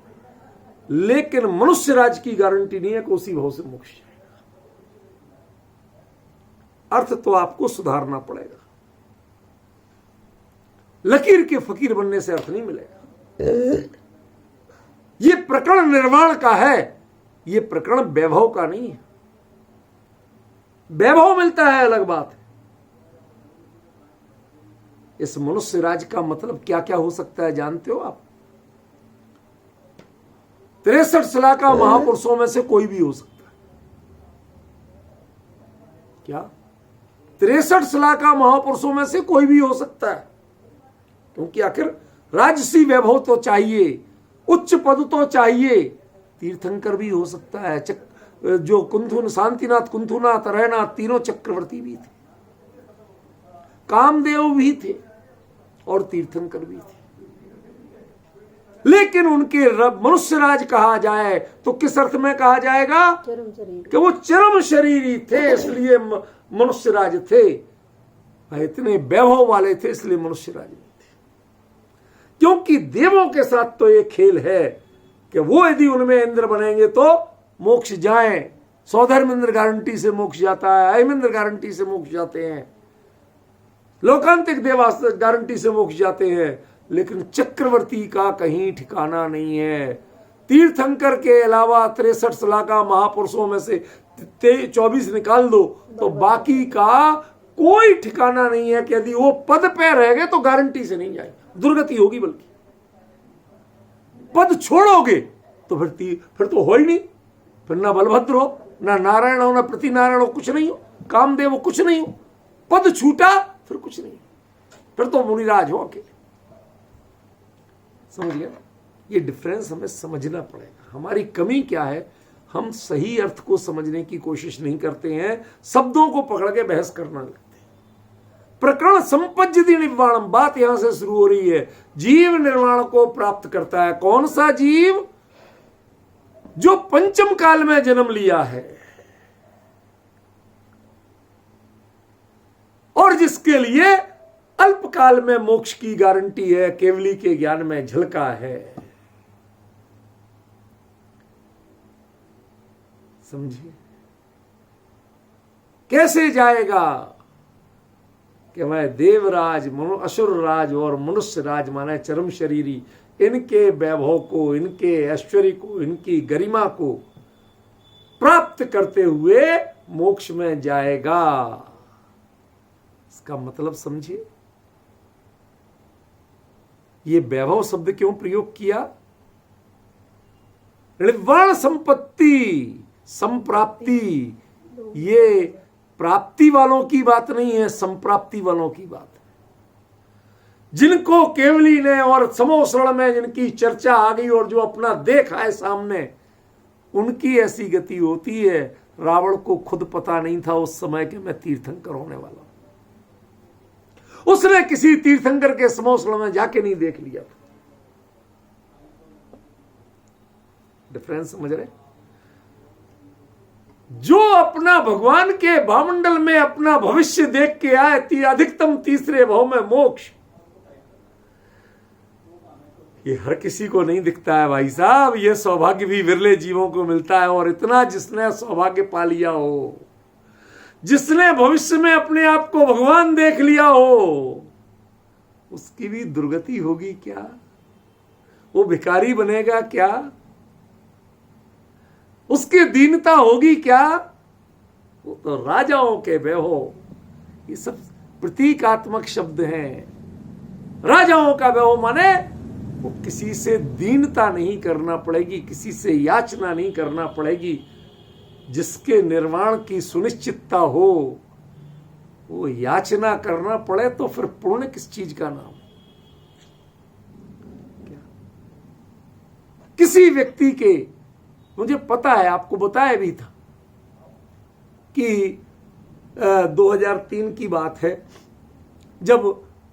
लेकिन मनुष्य राज की गारंटी नहीं है कि उसी भाव से मोक्ष जाएगा। अर्थ तो आपको सुधारना पड़ेगा। लकीर के फकीर बनने से अर्थ नहीं मिलेगा। यह प्रकरण निर्वाण का है, यह प्रकरण वैभव का नहीं है। वैभव मिलता है अलग बात है। इस मनुष्य राज का मतलब क्या क्या हो सकता है जानते हो आप? 63 सलाका महापुरुषों में से कोई भी हो सकता है। क्या 63 सलाका महापुरुषों में से कोई भी हो सकता है? क्योंकि आखिर राजसी वैभव तो चाहिए, उच्च पद तो चाहिए। तीर्थंकर भी हो सकता है, जो कुंथुन, शांतिनाथ, कुंथुनाथ, रहनाथ, तीनों चक्रवर्ती भी थे, कामदेव भी थे और तीर्थंकर भी थे। लेकिन उनके मनुष्य राज कहा जाए तो किस अर्थ में कहा जाएगा कि वो चरम शरीरी थे, इसलिए मनुष्य राज थे। इतने वैभव वाले थे इसलिए मनुष्य राज थे। क्योंकि देवों के साथ तो ये खेल है कि वो यदि उनमें इंद्र बनेंगे तो मोक्ष जाएं। सौधर्मेंद्र गारंटी से मोक्ष जाता है, अयमेंद्र गारंटी से मोक्ष जाते हैं, लोकांतिक देवास गारंटी से मोक्ष जाते हैं, लेकिन चक्रवर्ती का कहीं ठिकाना नहीं है। तीर्थंकर के अलावा 63 लाखा महापुरुषों में से 24 निकाल दो तो बाकी का कोई ठिकाना नहीं है कि यदि वो पद पे रह गए तो गारंटी से नहीं जाएगा, दुर्गति होगी। बल्कि पद छोड़ोगे तो फिर तो हो ही नहीं, फिर ना बलभद्र हो, ना नारायण हो, ना प्रतिनारायण हो, कुछ नहीं हो, कामदेव हो, कुछ नहीं हो। पद छूटा फिर कुछ नहीं, फिर तो मुनिराज हो अकेले। समझ लिया? ये डिफरेंस हमें समझना पड़ेगा। हमारी कमी क्या है, हम सही अर्थ को समझने की कोशिश नहीं करते हैं, शब्दों को पकड़ के बहस करना लगते हैं। प्रकरण संपज्जति निर्वाणम, बात यहां से शुरू हो रही है। जीव निर्वाण को प्राप्त करता है। कौन सा जीव? जो पंचम काल में जन्म लिया है और जिसके लिए अल्पकाल में मोक्ष की गारंटी है, केवली के ज्ञान में झलका है। समझिए कैसे जाएगा कि मैं देवराज, असुर राज और मनुष्य राज माने चरम शरीरी, इनके वैभव को, इनके ऐश्वर्य को, इनकी गरिमा को प्राप्त करते हुए मोक्ष में जाएगा। इसका मतलब समझिए। ये वैभव शब्द क्यों प्रयोग किया? निर्वाण संपत्ति, संप्राप्ति, ये प्राप्ति वालों की बात नहीं है, संप्राप्ति वालों की बात है। जिनको केवली ने और समोसरण में जिनकी चर्चा आ गई और जो अपना देखा है सामने, उनकी ऐसी गति होती है। रावण को खुद पता नहीं था उस समय कि मैं तीर्थंकर होने वाला हूं। उसने किसी तीर्थंकर के समोसरण में जाके नहीं देख लिया था। डिफरेंस समझ रहे? जो अपना भगवान के भामंडल में अपना भविष्य देख के आए, अधिकतम तीसरे भाव में मोक्ष, ये हर किसी को नहीं दिखता है भाई साहब। ये सौभाग्य भी विरले जीवों को मिलता है, और इतना जिसने सौभाग्य पा लिया हो, जिसने भविष्य में अपने आप को भगवान देख लिया हो, उसकी भी दुर्गति होगी क्या? वो भिखारी बनेगा क्या? उसकी दीनता होगी क्या? वो तो राजाओं के वैभव, ये सब प्रतीकात्मक शब्द हैं। राजाओं का वैभव माने वो किसी से दीनता नहीं करना पड़ेगी, किसी से याचना नहीं करना पड़ेगी। जिसके निर्वाण की सुनिश्चितता हो, वो याचना करना पड़े तो फिर पुण्य किस चीज का नाम? क्या किसी व्यक्ति के, मुझे पता है, आपको बताया भी था कि 2003 की बात है, जब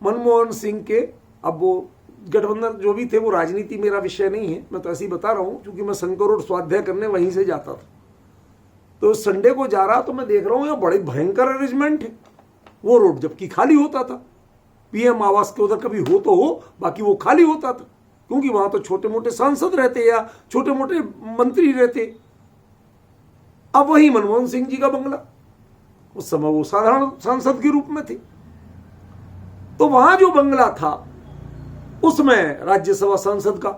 मनमोहन सिंह के, अब वो गठबंधन जो भी थे, वो राजनीति मेरा विषय नहीं है, मैं तो ऐसे ही बता रहा हूं, क्योंकि मैं शंकर रोड स्वाध्याय करने वहीं से जाता था। तो संडे को जा रहा तो मैं देख रहा हूं यहाँ बड़े भयंकर अरेंजमेंट है। वो रोड जबकि खाली होता था, पीएम आवास के उधर कभी हो तो हो, बाकी वो खाली होता था, क्योंकि वहां तो छोटे मोटे सांसद रहते या छोटे मोटे मंत्री रहते। अब वही मनमोहन सिंह जी का बंगला, उस समय वो साधारण सांसद के रूप में थे। तो वहां जो बंगला था उसमें राज्यसभा सांसद का,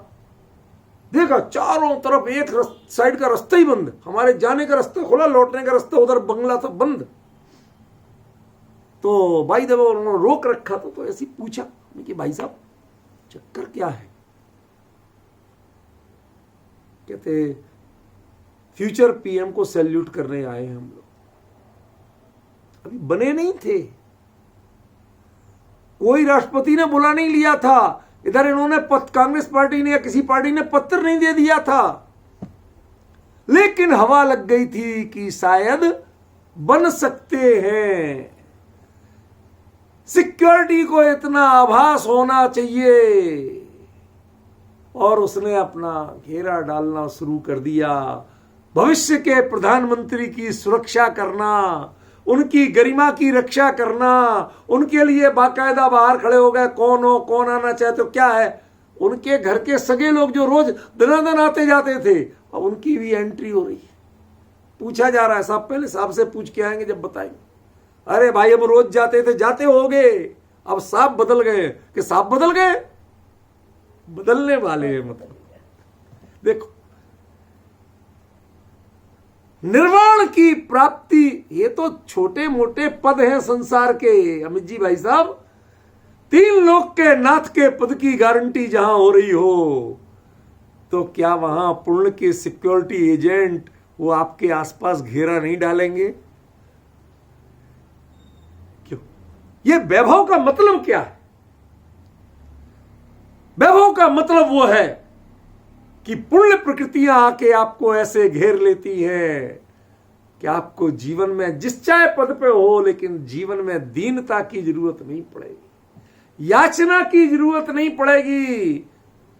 देखा चारों तरफ एक साइड का रास्ता ही बंद, हमारे जाने का रास्ता खुला, लौटने का रास्ता उधर बंगला था बंद। तो भाई जब उन्होंने रोक रखा तो ऐसी पूछा कि भाई साहब चक्कर क्या है? कहते फ्यूचर पीएम को सैल्यूट करने आए हैं हम लोग। अभी बने नहीं थे, कोई राष्ट्रपति ने बुला नहीं लिया था इधर। इन्होंने कांग्रेस पार्टी ने या किसी पार्टी ने पत्र नहीं दे दिया था, लेकिन हवा लग गई थी कि शायद बन सकते हैं। सिक्योरिटी को इतना आभास होना चाहिए, और उसने अपना घेरा डालना शुरू कर दिया। भविष्य के प्रधानमंत्री की सुरक्षा करना, उनकी गरिमा की रक्षा करना, उनके लिए बाकायदा बाहर खड़े हो गए, कौन हो, कौन आना चाहते हो, क्या है। उनके घर के सगे लोग जो रोज दनादन आते जाते थे, अब उनकी भी एंट्री हो रही है। पूछा जा रहा है, साहब पहले साहब से पूछ के आएंगे जब बताएंगे। अरे भाई हम रोज जाते थे, जाते होगे, अब साहब बदल गए कि साहब बदल गए? बदलने वाले हैं। मतलब देखो, निर्वाण की प्राप्ति, ये तो छोटे मोटे पद हैं संसार के अमित जी भाई साहब। 3 लोक के नाथ के पद की गारंटी जहां हो रही हो, तो क्या वहां पुण्य के सिक्योरिटी एजेंट वो आपके आसपास घेरा नहीं डालेंगे? क्यों? ये वैभव का मतलब क्या है? वैभव का मतलब वो है कि पुण्य प्रकृतियां आके आपको ऐसे घेर लेती हैं कि आपको जीवन में जिस चाहे पद पे हो, लेकिन जीवन में दीनता की जरूरत नहीं पड़ेगी, याचना की जरूरत नहीं पड़ेगी,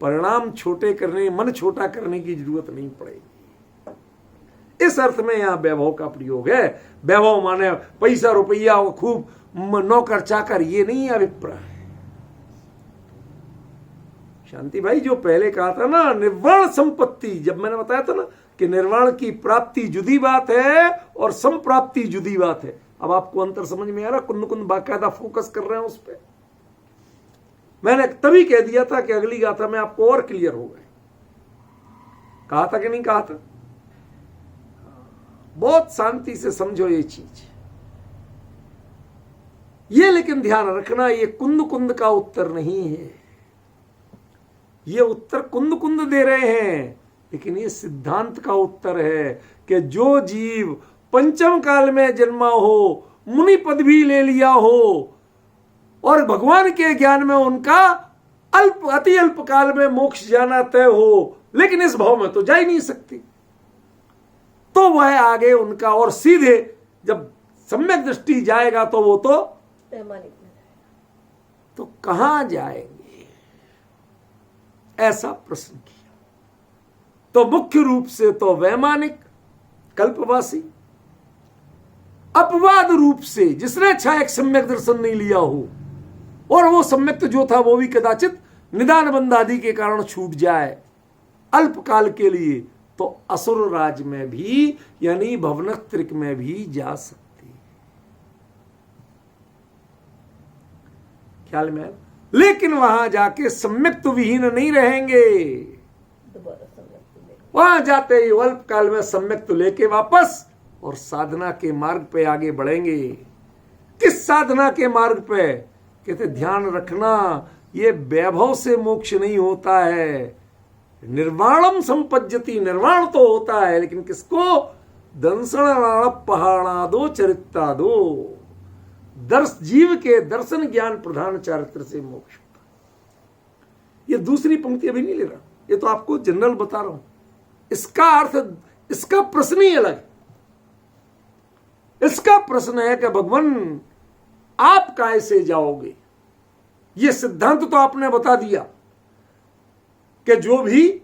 परिणाम छोटे करने, मन छोटा करने की जरूरत नहीं पड़ेगी। इस अर्थ में यहां वैभव का प्रयोग है। वैभव माने पैसा रुपया खूब नौकर चाकर, ये नहीं अभिप्राय। शांति भाई जो पहले कहा था ना, निर्वाण संपत्ति, जब मैंने बताया था ना कि निर्वाण की प्राप्ति जुदी बात है और संप्राप्ति जुदी बात है। अब आपको अंतर समझ में आ रहा? कुंद कुंद बाकायदा फोकस कर रहे हैं उस पर। मैंने तभी कह दिया था कि अगली गाथा में आपको और क्लियर हो गए। कहा था कि नहीं कहा था? बहुत शांति से समझो ये चीज। ये लेकिन ध्यान रखना, ये कुंद कुंद का उत्तर नहीं है। ये उत्तर कुंद कुंद दे रहे हैं, लेकिन ये सिद्धांत का उत्तर है कि जो जीव पंचम काल में जन्मा हो, मुनि पद भी ले लिया हो और भगवान के ज्ञान में उनका अति अल्प काल में मोक्ष जाना तय हो, लेकिन इस भाव में तो जा ही नहीं सकती, तो वह आगे उनका और सीधे जब सम्यक दृष्टि जाएगा तो वो तो कहां जाएंगे? ऐसा प्रश्न किया। तो मुख्य रूप से तो वैमानिक कल्पवासी, अपवाद रूप से जिसने छायक सम्यक दर्शन नहीं लिया हो, और वो सम्यक जो था वो भी कदाचित निदान बंद आदि के कारण छूट जाए अल्पकाल के लिए, तो असुर राज में भी यानी भवनत्रिक में भी जा सकती। ख्याल में? लेकिन वहां जाके सम्यक्त विहीन नहीं रहेंगे। वहां जाते ही अल्प काल में सम्यक्त लेके वापस और साधना के मार्ग पे आगे बढ़ेंगे। किस साधना के मार्ग पे? कहते ध्यान रखना, ये वैभव से मोक्ष नहीं होता है। निर्वाणम संपज्यति, निर्वाण तो होता है, लेकिन किसको? दंसण पहाड़ा दो चरित्रा दो, दर्श जीव के दर्शन ज्ञान प्रधान चारित्र से मोक्ष होता। ये दूसरी पंक्ति अभी नहीं ले रहा, ये तो आपको जनरल बता रहा हूं। इसका अर्थ, इसका प्रश्न ही अलग है। इसका प्रश्न है कि भगवान आप कैसे जाओगे? ये सिद्धांत तो आपने बता दिया कि जो भी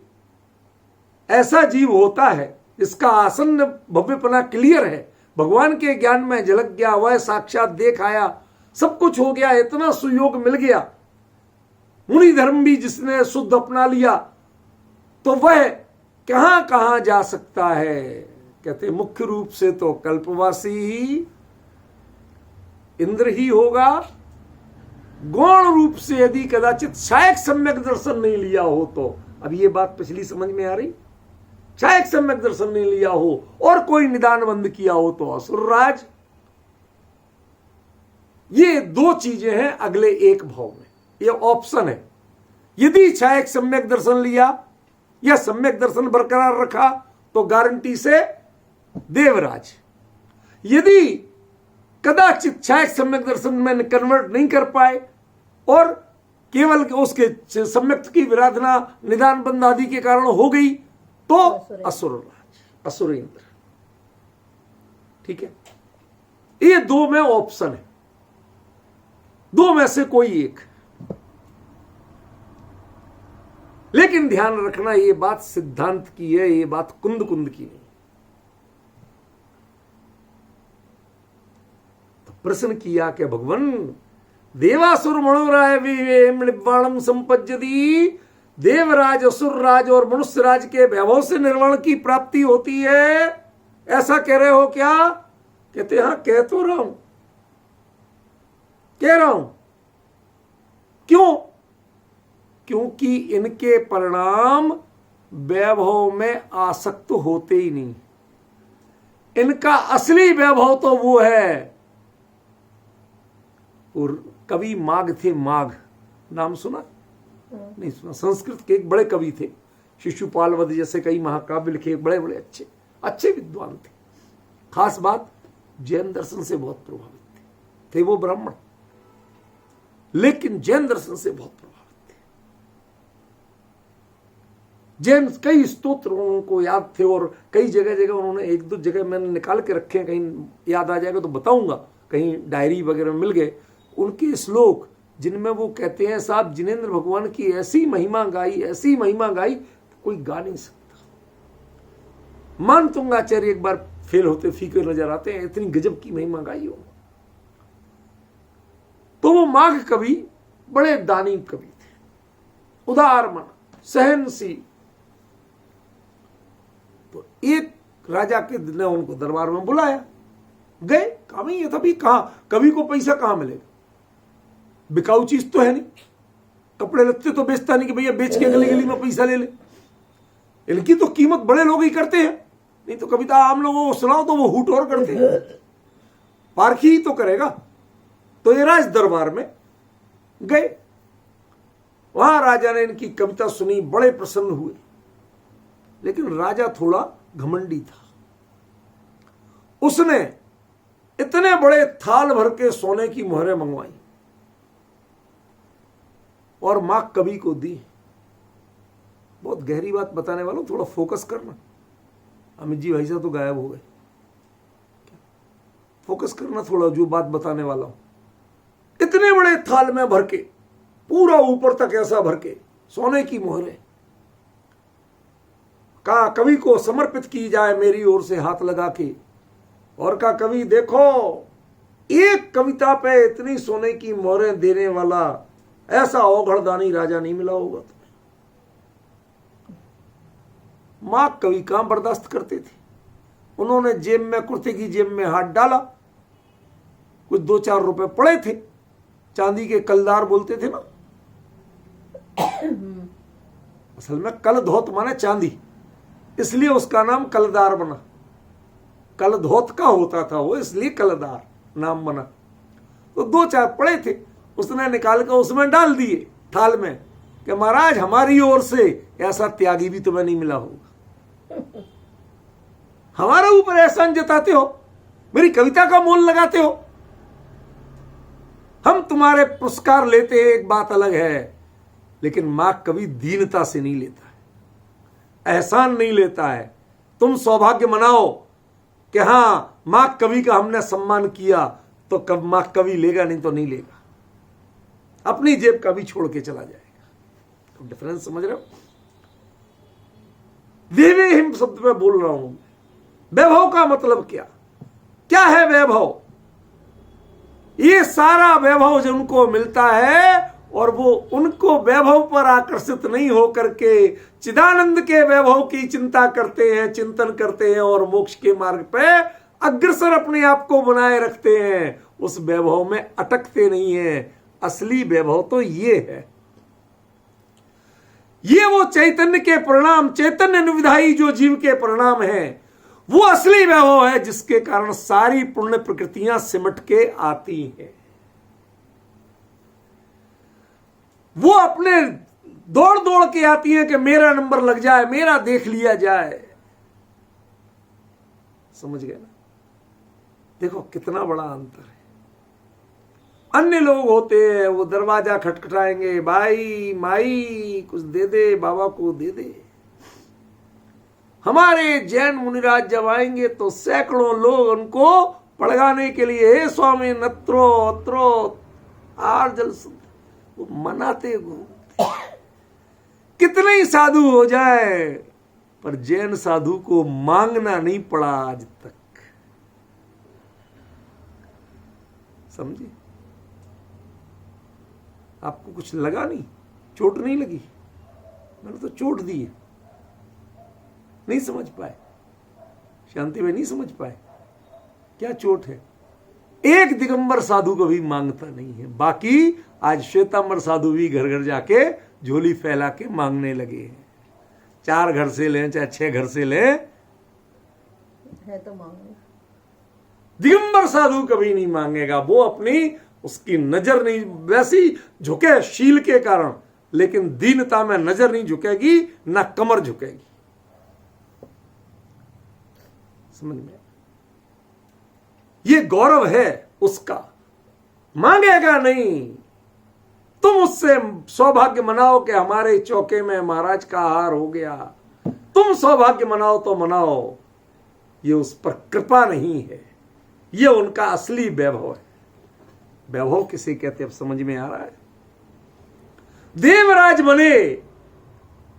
ऐसा जीव होता है इसका आसन्न भव्यपना क्लियर है, भगवान के ज्ञान में झलक गया, वह साक्षात देख आया, सब कुछ हो गया, इतना सुयोग मिल गया, मुनि धर्म भी जिसने शुद्ध अपना लिया, तो वह कहां कहां जा सकता है? कहते मुख्य रूप से तो कल्पवासी ही इंद्र ही होगा। गौण रूप से यदि कदाचित शायक सम्यक दर्शन नहीं लिया हो तो, अब ये बात पिछली समझ में आ रही, शायक सम्यक दर्शन नहीं लिया हो और कोई निदान बंद किया हो तो असुरराज। ये दो चीजें हैं अगले एक भाव में, ये ऑप्शन है। यदि शायक सम्यक दर्शन लिया या सम्यक दर्शन बरकरार रखा तो गारंटी से देवराज। यदि कदाचित शायक सम्यक दर्शन में कन्वर्ट नहीं कर पाए और केवल उसके सम्यक की विराधना निदान बंद आदि के कारण हो गई तो असुरराज, असुर इंद्र। ठीक है, ये दो में ऑप्शन है, दो में से कोई एक। लेकिन ध्यान रखना, ये बात सिद्धांत की है, ये बात कुंद कुंद की नहीं। तो प्रश्न किया कि भगवान देवासुर मनोराय विवाणम संपज्यति, देवराज असुरराज और मनुष्य राज के वैभव से निर्वाण की प्राप्ति होती है, ऐसा कह रहे हो क्या? कहते हां, कह तो रहा हूं, कह रहा हूं। क्यों? क्योंकि इनके परिणाम वैभव में आसक्त होते ही नहीं। इनका असली वैभव तो वो है। और कवि माघ थे, माघ नाम सुना? नहीं सुना। संस्कृत के एक बड़े कवि थे, शिशुपाल वध जैसे कई महाकाव्य लिखे, बड़े बड़े अच्छे विद्वान थे। खास बात, जैन दर्शन से बहुत प्रभावित थे वो ब्राह्मण, लेकिन जैन दर्शन से बहुत प्रभावित थे। जैन कई स्तोत्र उनको याद थे और कई जगह जगह उन्होंने, एक दो जगह मैंने निकाल के रखे हैं, कहीं याद आ जाएगा तो बताऊंगा, कहीं डायरी वगैरह में मिल गए उनके श्लोक, जिनमें वो कहते हैं साहब जिनेंद्र भगवान की ऐसी महिमा गाई, ऐसी महिमा गाई कोई गा नहीं सकता। मान तुंगाचार्य एक बार फेल होते फीके नजर आते हैं, इतनी गजब की महिमा गाई हो। तो वो माघ कवि बड़े दानी कवि थे, उदार मन, सहनशील। तो एक राजा के ने उनको दरबार में बुलाया, गए, काम ही ये था भी कहां कवि को पैसा कहां मिलेगा, बिकाऊ चीज तो है नहीं, कपड़े लत्ते तो बेचता नहीं कि भैया बेच के गली गली में पैसा ले ले। इनकी तो कीमत बड़े लोग ही करते हैं, नहीं तो कविता आम लोगों को सुनाओ तो वो हुट और करते हैं, पारखी ही तो करेगा। तो ये राज दरबार में गए, वहां राजा ने इनकी कविता सुनी, बड़े प्रसन्न हुए। लेकिन राजा थोड़ा घमंडी था, उसने इतने बड़े थाल भर के सोने की मोहरें मंगवाई और मां कवि को दी। बहुत गहरी बात बताने वालों, थोड़ा फोकस करना। अमित जी भाई साहब तो गायब हो गए, फोकस करना थोड़ा, जो बात बताने वाला हूं। इतने बड़े थाल में भर के, पूरा ऊपर तक ऐसा भर के सोने की मोहरें, कहा कवि को समर्पित की जाए मेरी ओर से हाथ लगा के। और कहा कवि देखो, एक कविता पे इतनी सोने की मोहरें देने वाला ऐसा औघड़दानी राजा नहीं मिला होगा तुम्हें। मां कवि कहां बर्दाश्त करते थे। उन्होंने जेब में, कुर्ते की जेब में हाथ डाला, कुछ 2-4 रुपए पड़े थे, चांदी के कलदार बोलते थे ना, असल में कल धोत माने चांदी, इसलिए उसका नाम कलदार बना। कल धोत का होता था वो, इसलिए कलदार नाम बना। तो 2-4 पड़े थे, उसने निकाल कर उसमें डाल दिए थाल में कि महाराज हमारी ओर से ऐसा त्यागी भी तुम्हें नहीं मिला होगा। हमारे ऊपर एहसान जताते हो, मेरी कविता का मोल लगाते हो, हम तुम्हारे पुरस्कार लेते हैं, एक बात अलग है, लेकिन मां कवि दीनता से नहीं लेता है, एहसान नहीं लेता है। तुम सौभाग्य मनाओ कि हां मां कवि का हमने सम्मान किया, तो कब मां कवि लेगा, नहीं तो नहीं लेगा, अपनी जेब का भी छोड़ के चला जाएगा। तो डिफरेंस समझ रहे हो? वैभव शब्द में बोल रहा हूं। वैभव का मतलब क्या है वैभव? ये सारा वैभव जो उनको मिलता है, और वो उनको वैभव पर आकर्षित नहीं होकर के चिदानंद के वैभव की चिंता करते हैं, चिंतन करते हैं, और मोक्ष के मार्ग पे अग्रसर अपने आप को बनाए रखते हैं, उस वैभव में अटकते नहीं है। असली वैभव तो ये है, ये वो चैतन्य के परिणाम, चैतन्य निविधाई जो जीव के परिणाम है, वो असली वैभव है, जिसके कारण सारी पुण्य प्रकृतियां सिमट के आती हैं। वो अपने दौड़ दौड़ के आती हैं कि मेरा नंबर लग जाए, मेरा देख लिया जाए। समझ गए ना? देखो कितना बड़ा अंतर है। अन्य लोग होते हैं, वो दरवाजा खटखटाएंगे, भाई माई कुछ दे दे, बाबा को दे दे। हमारे जैन मुनिराज जब आएंगे तो सैकड़ों लोग उनको पड़गाने के लिए, हे स्वामी नत्रो अत्रो आर जल, वो मनाते घूमते। कितने ही साधु हो जाए, पर जैन साधु को मांगना नहीं पड़ा आज तक। समझे? आपको कुछ लगा नहीं, चोट नहीं लगी? मैंने तो चोट दी है, नहीं समझ पाए, शांति में नहीं समझ पाए क्या चोट है। एक दिगंबर साधु को भी मांगता नहीं है, बाकी आज श्वेतांबर साधु भी घर घर जाके झोली फैला के मांगने लगे हैं। 4 घर से लें चाहे 6 घर से लें, है तो मांगेगा। दिगंबर साधु कभी नहीं मांगेगा। वो अपनी उसकी नजर नहीं वैसी झुके शील के कारण, लेकिन दीनता में नजर नहीं झुकेगी, ना कमर झुकेगी। समझ में? ये गौरव है उसका। मांगेगा नहीं। तुम उससे सौभाग्य मनाओ कि हमारे चौके में महाराज का हार हो गया, तुम सौभाग्य मनाओ तो मनाओ, ये उस पर कृपा नहीं है, ये उनका असली वैभव है। वैभव किसे कहते अब समझ में आ रहा है? देवराज बने,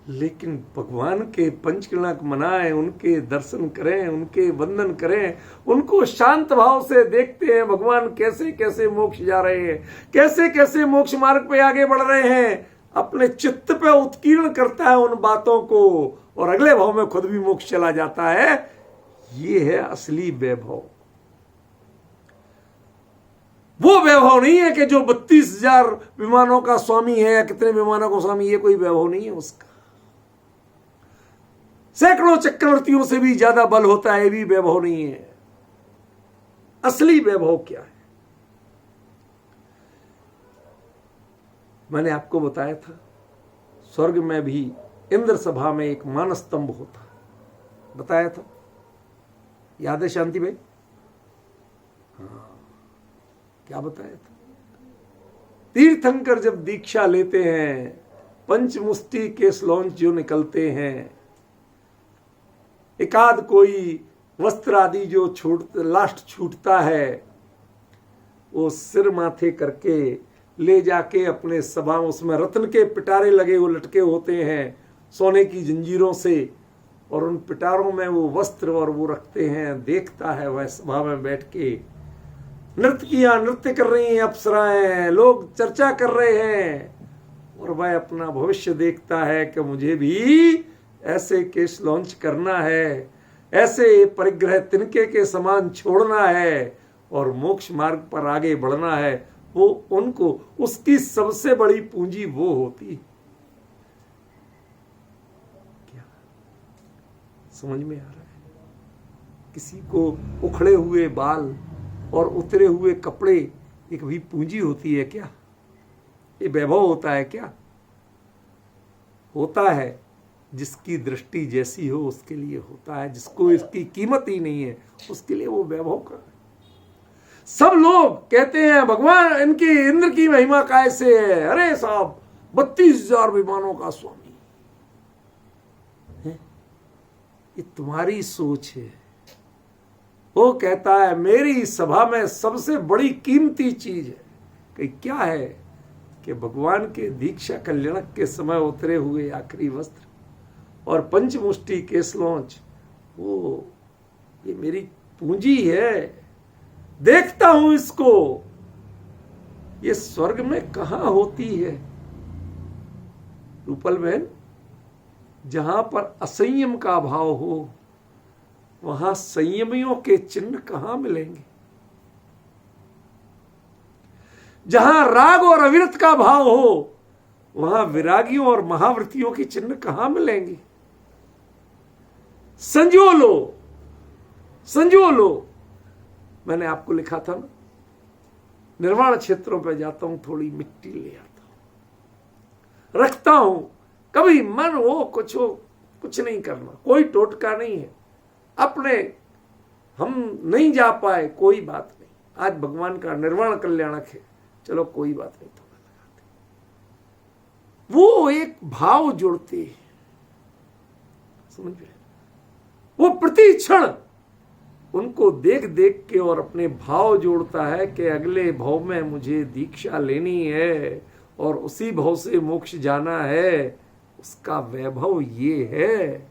लेकिन भगवान के पंचकलक मनाएं, उनके दर्शन करें, उनके वंदन करें, उनको शांत भाव से देखते हैं भगवान कैसे कैसे मोक्ष जा रहे हैं, कैसे कैसे मोक्ष मार्ग पे आगे बढ़ रहे हैं, अपने चित्त पे उत्कीर्ण करता है उन बातों को, और अगले भाव में खुद भी मोक्ष चला जाता है। ये है असली वैभव। वो वैभव नहीं है कि जो 32,000 विमानों का स्वामी है या कितने विमानों का स्वामी, ये कोई वैभव नहीं है उसका। सैकड़ों चक्रवर्तियों से भी ज्यादा बल होता है, ये भी वैभव नहीं है। असली वैभव क्या है? मैंने आपको बताया था, स्वर्ग में भी इंद्र सभा में एक मानस स्तंभ होता, बताया था, याद है शांति भाई? हाँ, क्या बताया था? तीर्थंकर जब दीक्षा लेते हैं, पंचमुष्टि के श्लोक जो निकलते हैं, एकाध कोई वस्त्र आदि जो लास्ट छूटता है, वो सिर माथे करके ले जाके अपने सभा, उसमें रत्न के पिटारे लगे वो लटके होते हैं सोने की जंजीरों से, और उन पिटारों में वो वस्त्र और वो रखते हैं। देखता है वह सभा में बैठ के, नर्तकियां नृत्य कर रही हैं, अप्सराएं, लोग चर्चा कर रहे हैं, और वह अपना भविष्य देखता है कि मुझे भी ऐसे केश लॉन्च करना है, ऐसे परिग्रह तिनके के समान छोड़ना है और मोक्ष मार्ग पर आगे बढ़ना है। वो उनको उसकी सबसे बड़ी पूंजी वो होती। क्या समझ में आ रहा है? किसी को उखड़े हुए बाल और उतरे हुए कपड़े एक भी पूंजी होती है क्या? ये वैभव होता है क्या? होता है जिसकी दृष्टि जैसी हो उसके लिए होता है, जिसको इसकी कीमत ही नहीं है उसके लिए वो वैभव का है। सब लोग कहते हैं भगवान इनकी इंद्र की महिमा कैसे है, अरे साहब 32,000 विमानों का स्वामी है। ये तुम्हारी सोच है। वो कहता है मेरी सभा में सबसे बड़ी कीमती चीज है कि क्या है कि भगवान के दीक्षा कल्याणक के समय उतरे हुए आखिरी वस्त्र और पंचमुष्टि के श्लोच, वो ये मेरी पूंजी है। देखता हूं इसको। ये स्वर्ग में कहां होती है रूपल बहन? जहां पर असंयम का भाव हो वहां संयमियों के चिन्ह कहां मिलेंगे? जहां राग और अविरत का भाव हो वहां विरागियों और महाव्रतियों के चिन्ह कहां मिलेंगे? संजो लो, संजो लो। मैंने आपको लिखा था ना, निर्वाण क्षेत्रों पे जाता हूं, थोड़ी मिट्टी ले आता हूं, रखता हूं। कभी मन हो कुछ नहीं करना, कोई टोटका नहीं है। अपने हम नहीं जा पाए कोई बात नहीं, आज भगवान का निर्वाण कल्याणक है, चलो कोई बात नहीं, थोड़ा लगाते। वो एक भाव जुड़ते हैं, समझ रहे? वो प्रति क्षण उनको देख देख के और अपने भाव जोड़ता है कि अगले भाव में मुझे दीक्षा लेनी है और उसी भाव से मोक्ष जाना है। उसका वैभव ये है।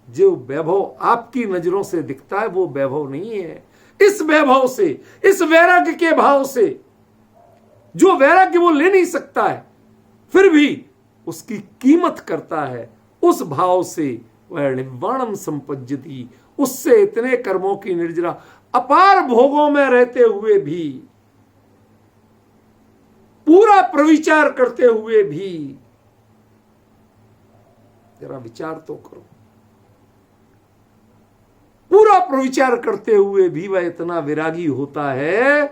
जो वैभव आपकी नजरों से दिखता है वो वैभव नहीं है। इस वैभव से, इस वैराग्य के भाव से, जो वैराग्य वो ले नहीं सकता है फिर भी उसकी कीमत करता है, उस भाव से वह निर्वाणम संपज्यति, उससे इतने कर्मों की निर्जरा, अपार भोगों में रहते हुए भी, पूरा प्रविचार करते हुए भी जरा विचार तो करो। पूरा प्रविचार करते हुए भी वह इतना विरागी होता है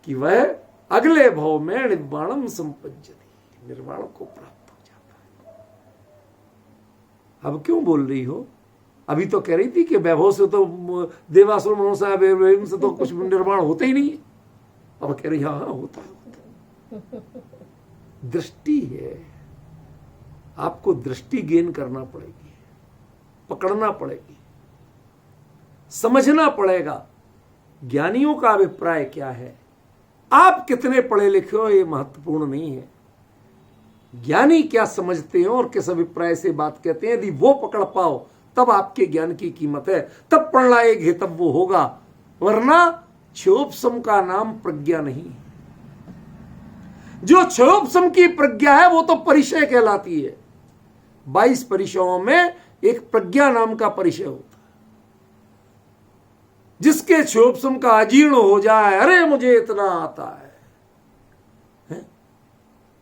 कि वह अगले भाव में निर्वाणम संपज्जति, निर्वाण को प्राप्त हो जाता है। अब क्यों बोल रही हो? अभी तो कह रही थी कि वैभव से तो देवासुर मनोसा से तो कुछ निर्माण होता ही नहीं है। अब कह रही हाँ होता है। दृष्टि है, आपको दृष्टि गेन करना पड़ेगी, पकड़ना पड़ेगी, समझना पड़ेगा ज्ञानियों का अभिप्राय क्या है। आप कितने पढ़े लिखे हो ये महत्वपूर्ण नहीं है, ज्ञानी क्या समझते हैं और किस अभिप्राय से बात कहते हैं। यदि वो पकड़ पाओ तब आपके ज्ञान की कीमत है, तब प्रणलायक हेतव वो होगा, वरना क्षयोपशम का नाम प्रज्ञा नहीं है। जो क्षयोपशम की प्रज्ञा है वो तो परिचय कहलाती है। 22 परिचयों में एक प्रज्ञा नाम का परिचय होता है। जिसके क्षयोपशम का अजीर्ण हो जाए, अरे मुझे इतना आता है?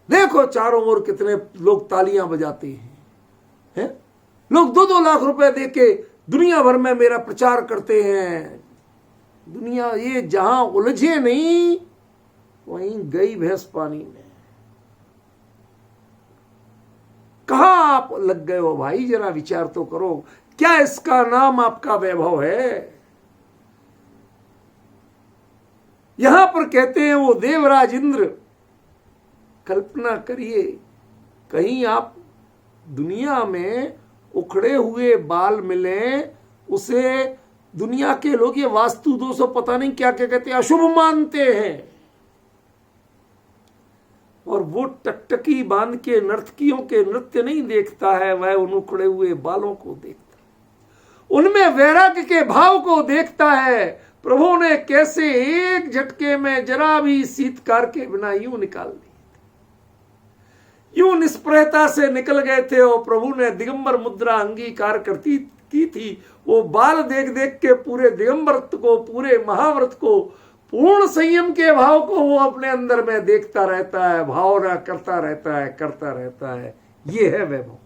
देखो चारों ओर कितने लोग तालियां बजाते हैं, लोग 2-2 लाख रुपए देके दुनिया भर में मेरा प्रचार करते हैं। दुनिया ये जहां उलझे नहीं वहीं गई भैंस पानी में। कहां आप लग गए हो भाई? जरा विचार तो करो। क्या इसका नाम आपका वैभव है? यहां पर कहते हैं वो देवराज इंद्र, कल्पना करिए कहीं आप दुनिया में उखड़े हुए बाल मिले, उसे दुनिया के लोग ये वास्तु दोषों पता नहीं क्या क्या कहते हैं, अशुभ मानते हैं, और वो टकटकी बांध के नर्तकियों के नृत्य नहीं देखता है, वह उन उखड़े हुए बालों को देखता है, उनमें वैराग्य के भाव को देखता है। प्रभु ने कैसे एक झटके में जरा भी शीतकार के बिना यूं निकाल दी, यूं निष्प्रहता से निकल गए थे। और प्रभु ने दिगंबर मुद्रा अंगीकार करती की थी। वो बाल देख देख के पूरे दिगंबरत्व को, पूरे महाव्रत को, पूर्ण संयम के भाव को वो अपने अंदर में देखता रहता है, भावना करता रहता है, करता रहता है। ये है वैभव।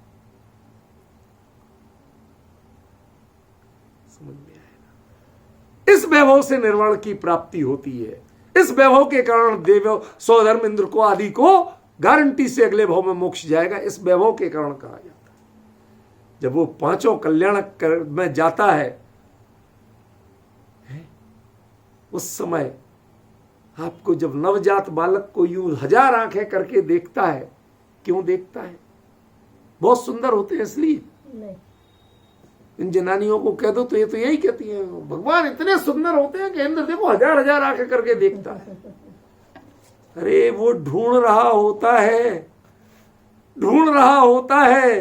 समझ में आएगा? इस वैभव से निर्वाण की प्राप्ति होती है। इस वैभव के कारण देव स्वधर्म इंद्र को आदि को गारंटी से अगले भाव में मोक्ष जाएगा। इस वैभव के कारण कहा जाता है। जब वो 5 कल्याण में जाता है, उस समय आपको जब नवजात बालक को यूं 1000 आंखें करके देखता है, क्यों देखता है? बहुत सुंदर होते हैं इसलिए। नहीं, इन जनानियों को कह दो तो ये तो यही कहती हैं, भगवान इतने सुंदर होते हैं कि इंद्र देखो 1000 आंखें करके देखता है। अरे वो ढूंढ रहा होता है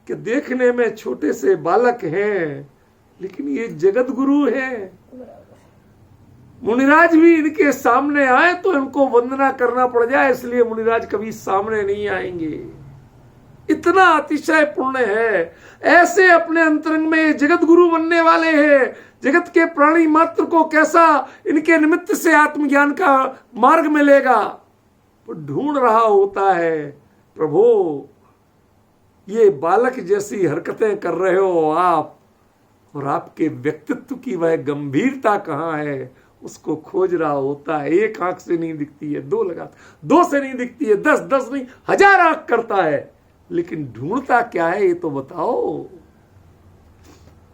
कि देखने में छोटे से बालक हैं, लेकिन ये जगत गुरु हैं। मुनिराज भी इनके सामने आए तो इनको वंदना करना पड़ जाए, इसलिए मुनिराज कभी सामने नहीं आएंगे। इतना अतिशय पुण्य है। ऐसे अपने अंतरंग में जगत गुरु बनने वाले हैं। जगत के प्राणी मात्र को कैसा इनके निमित्त से आत्मज्ञान का मार्ग मिलेगा, वो ढूंढ रहा होता है। प्रभु ये बालक जैसी हरकतें कर रहे हो आप, और आपके व्यक्तित्व की वह गंभीरता कहाँ है, उसको खोज रहा होता है। एक आंख से नहीं दिखती है, 2 लगाता, 2 से नहीं दिखती है, 10 नहीं 1000 आंख करता है, लेकिन ढूंढता क्या है ये तो बताओ।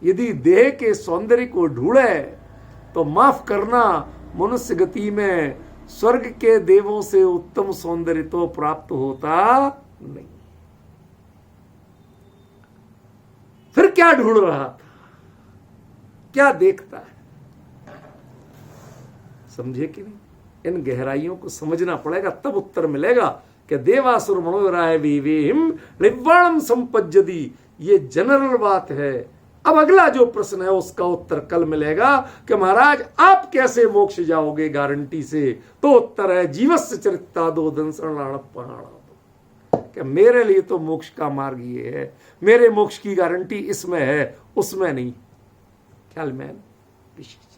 यदि देह के सौंदर्य को ढूंढे तो माफ करना, मनुष्य गति में स्वर्ग के देवों से उत्तम सौंदर्य तो प्राप्त होता नहीं। फिर क्या ढूंढ रहा था, क्या देखता है? समझे कि नहीं? इन गहराइयों को समझना पड़ेगा, तब उत्तर मिलेगा कि देवासुर मनोराय विवेहिम निर्वाणम संपज्जति। ये जनरल बात है। अब अगला जो प्रश्न है उसका उत्तर कल मिलेगा कि महाराज आप कैसे मोक्ष जाओगे गारंटी से। तो उत्तर है जीवस्य चरितादो दंसरणाण पहाड़, कि मेरे लिए तो मोक्ष का मार्ग ये है, मेरे मोक्ष की गारंटी इसमें है, उसमें नहीं। ख्याल में विशेष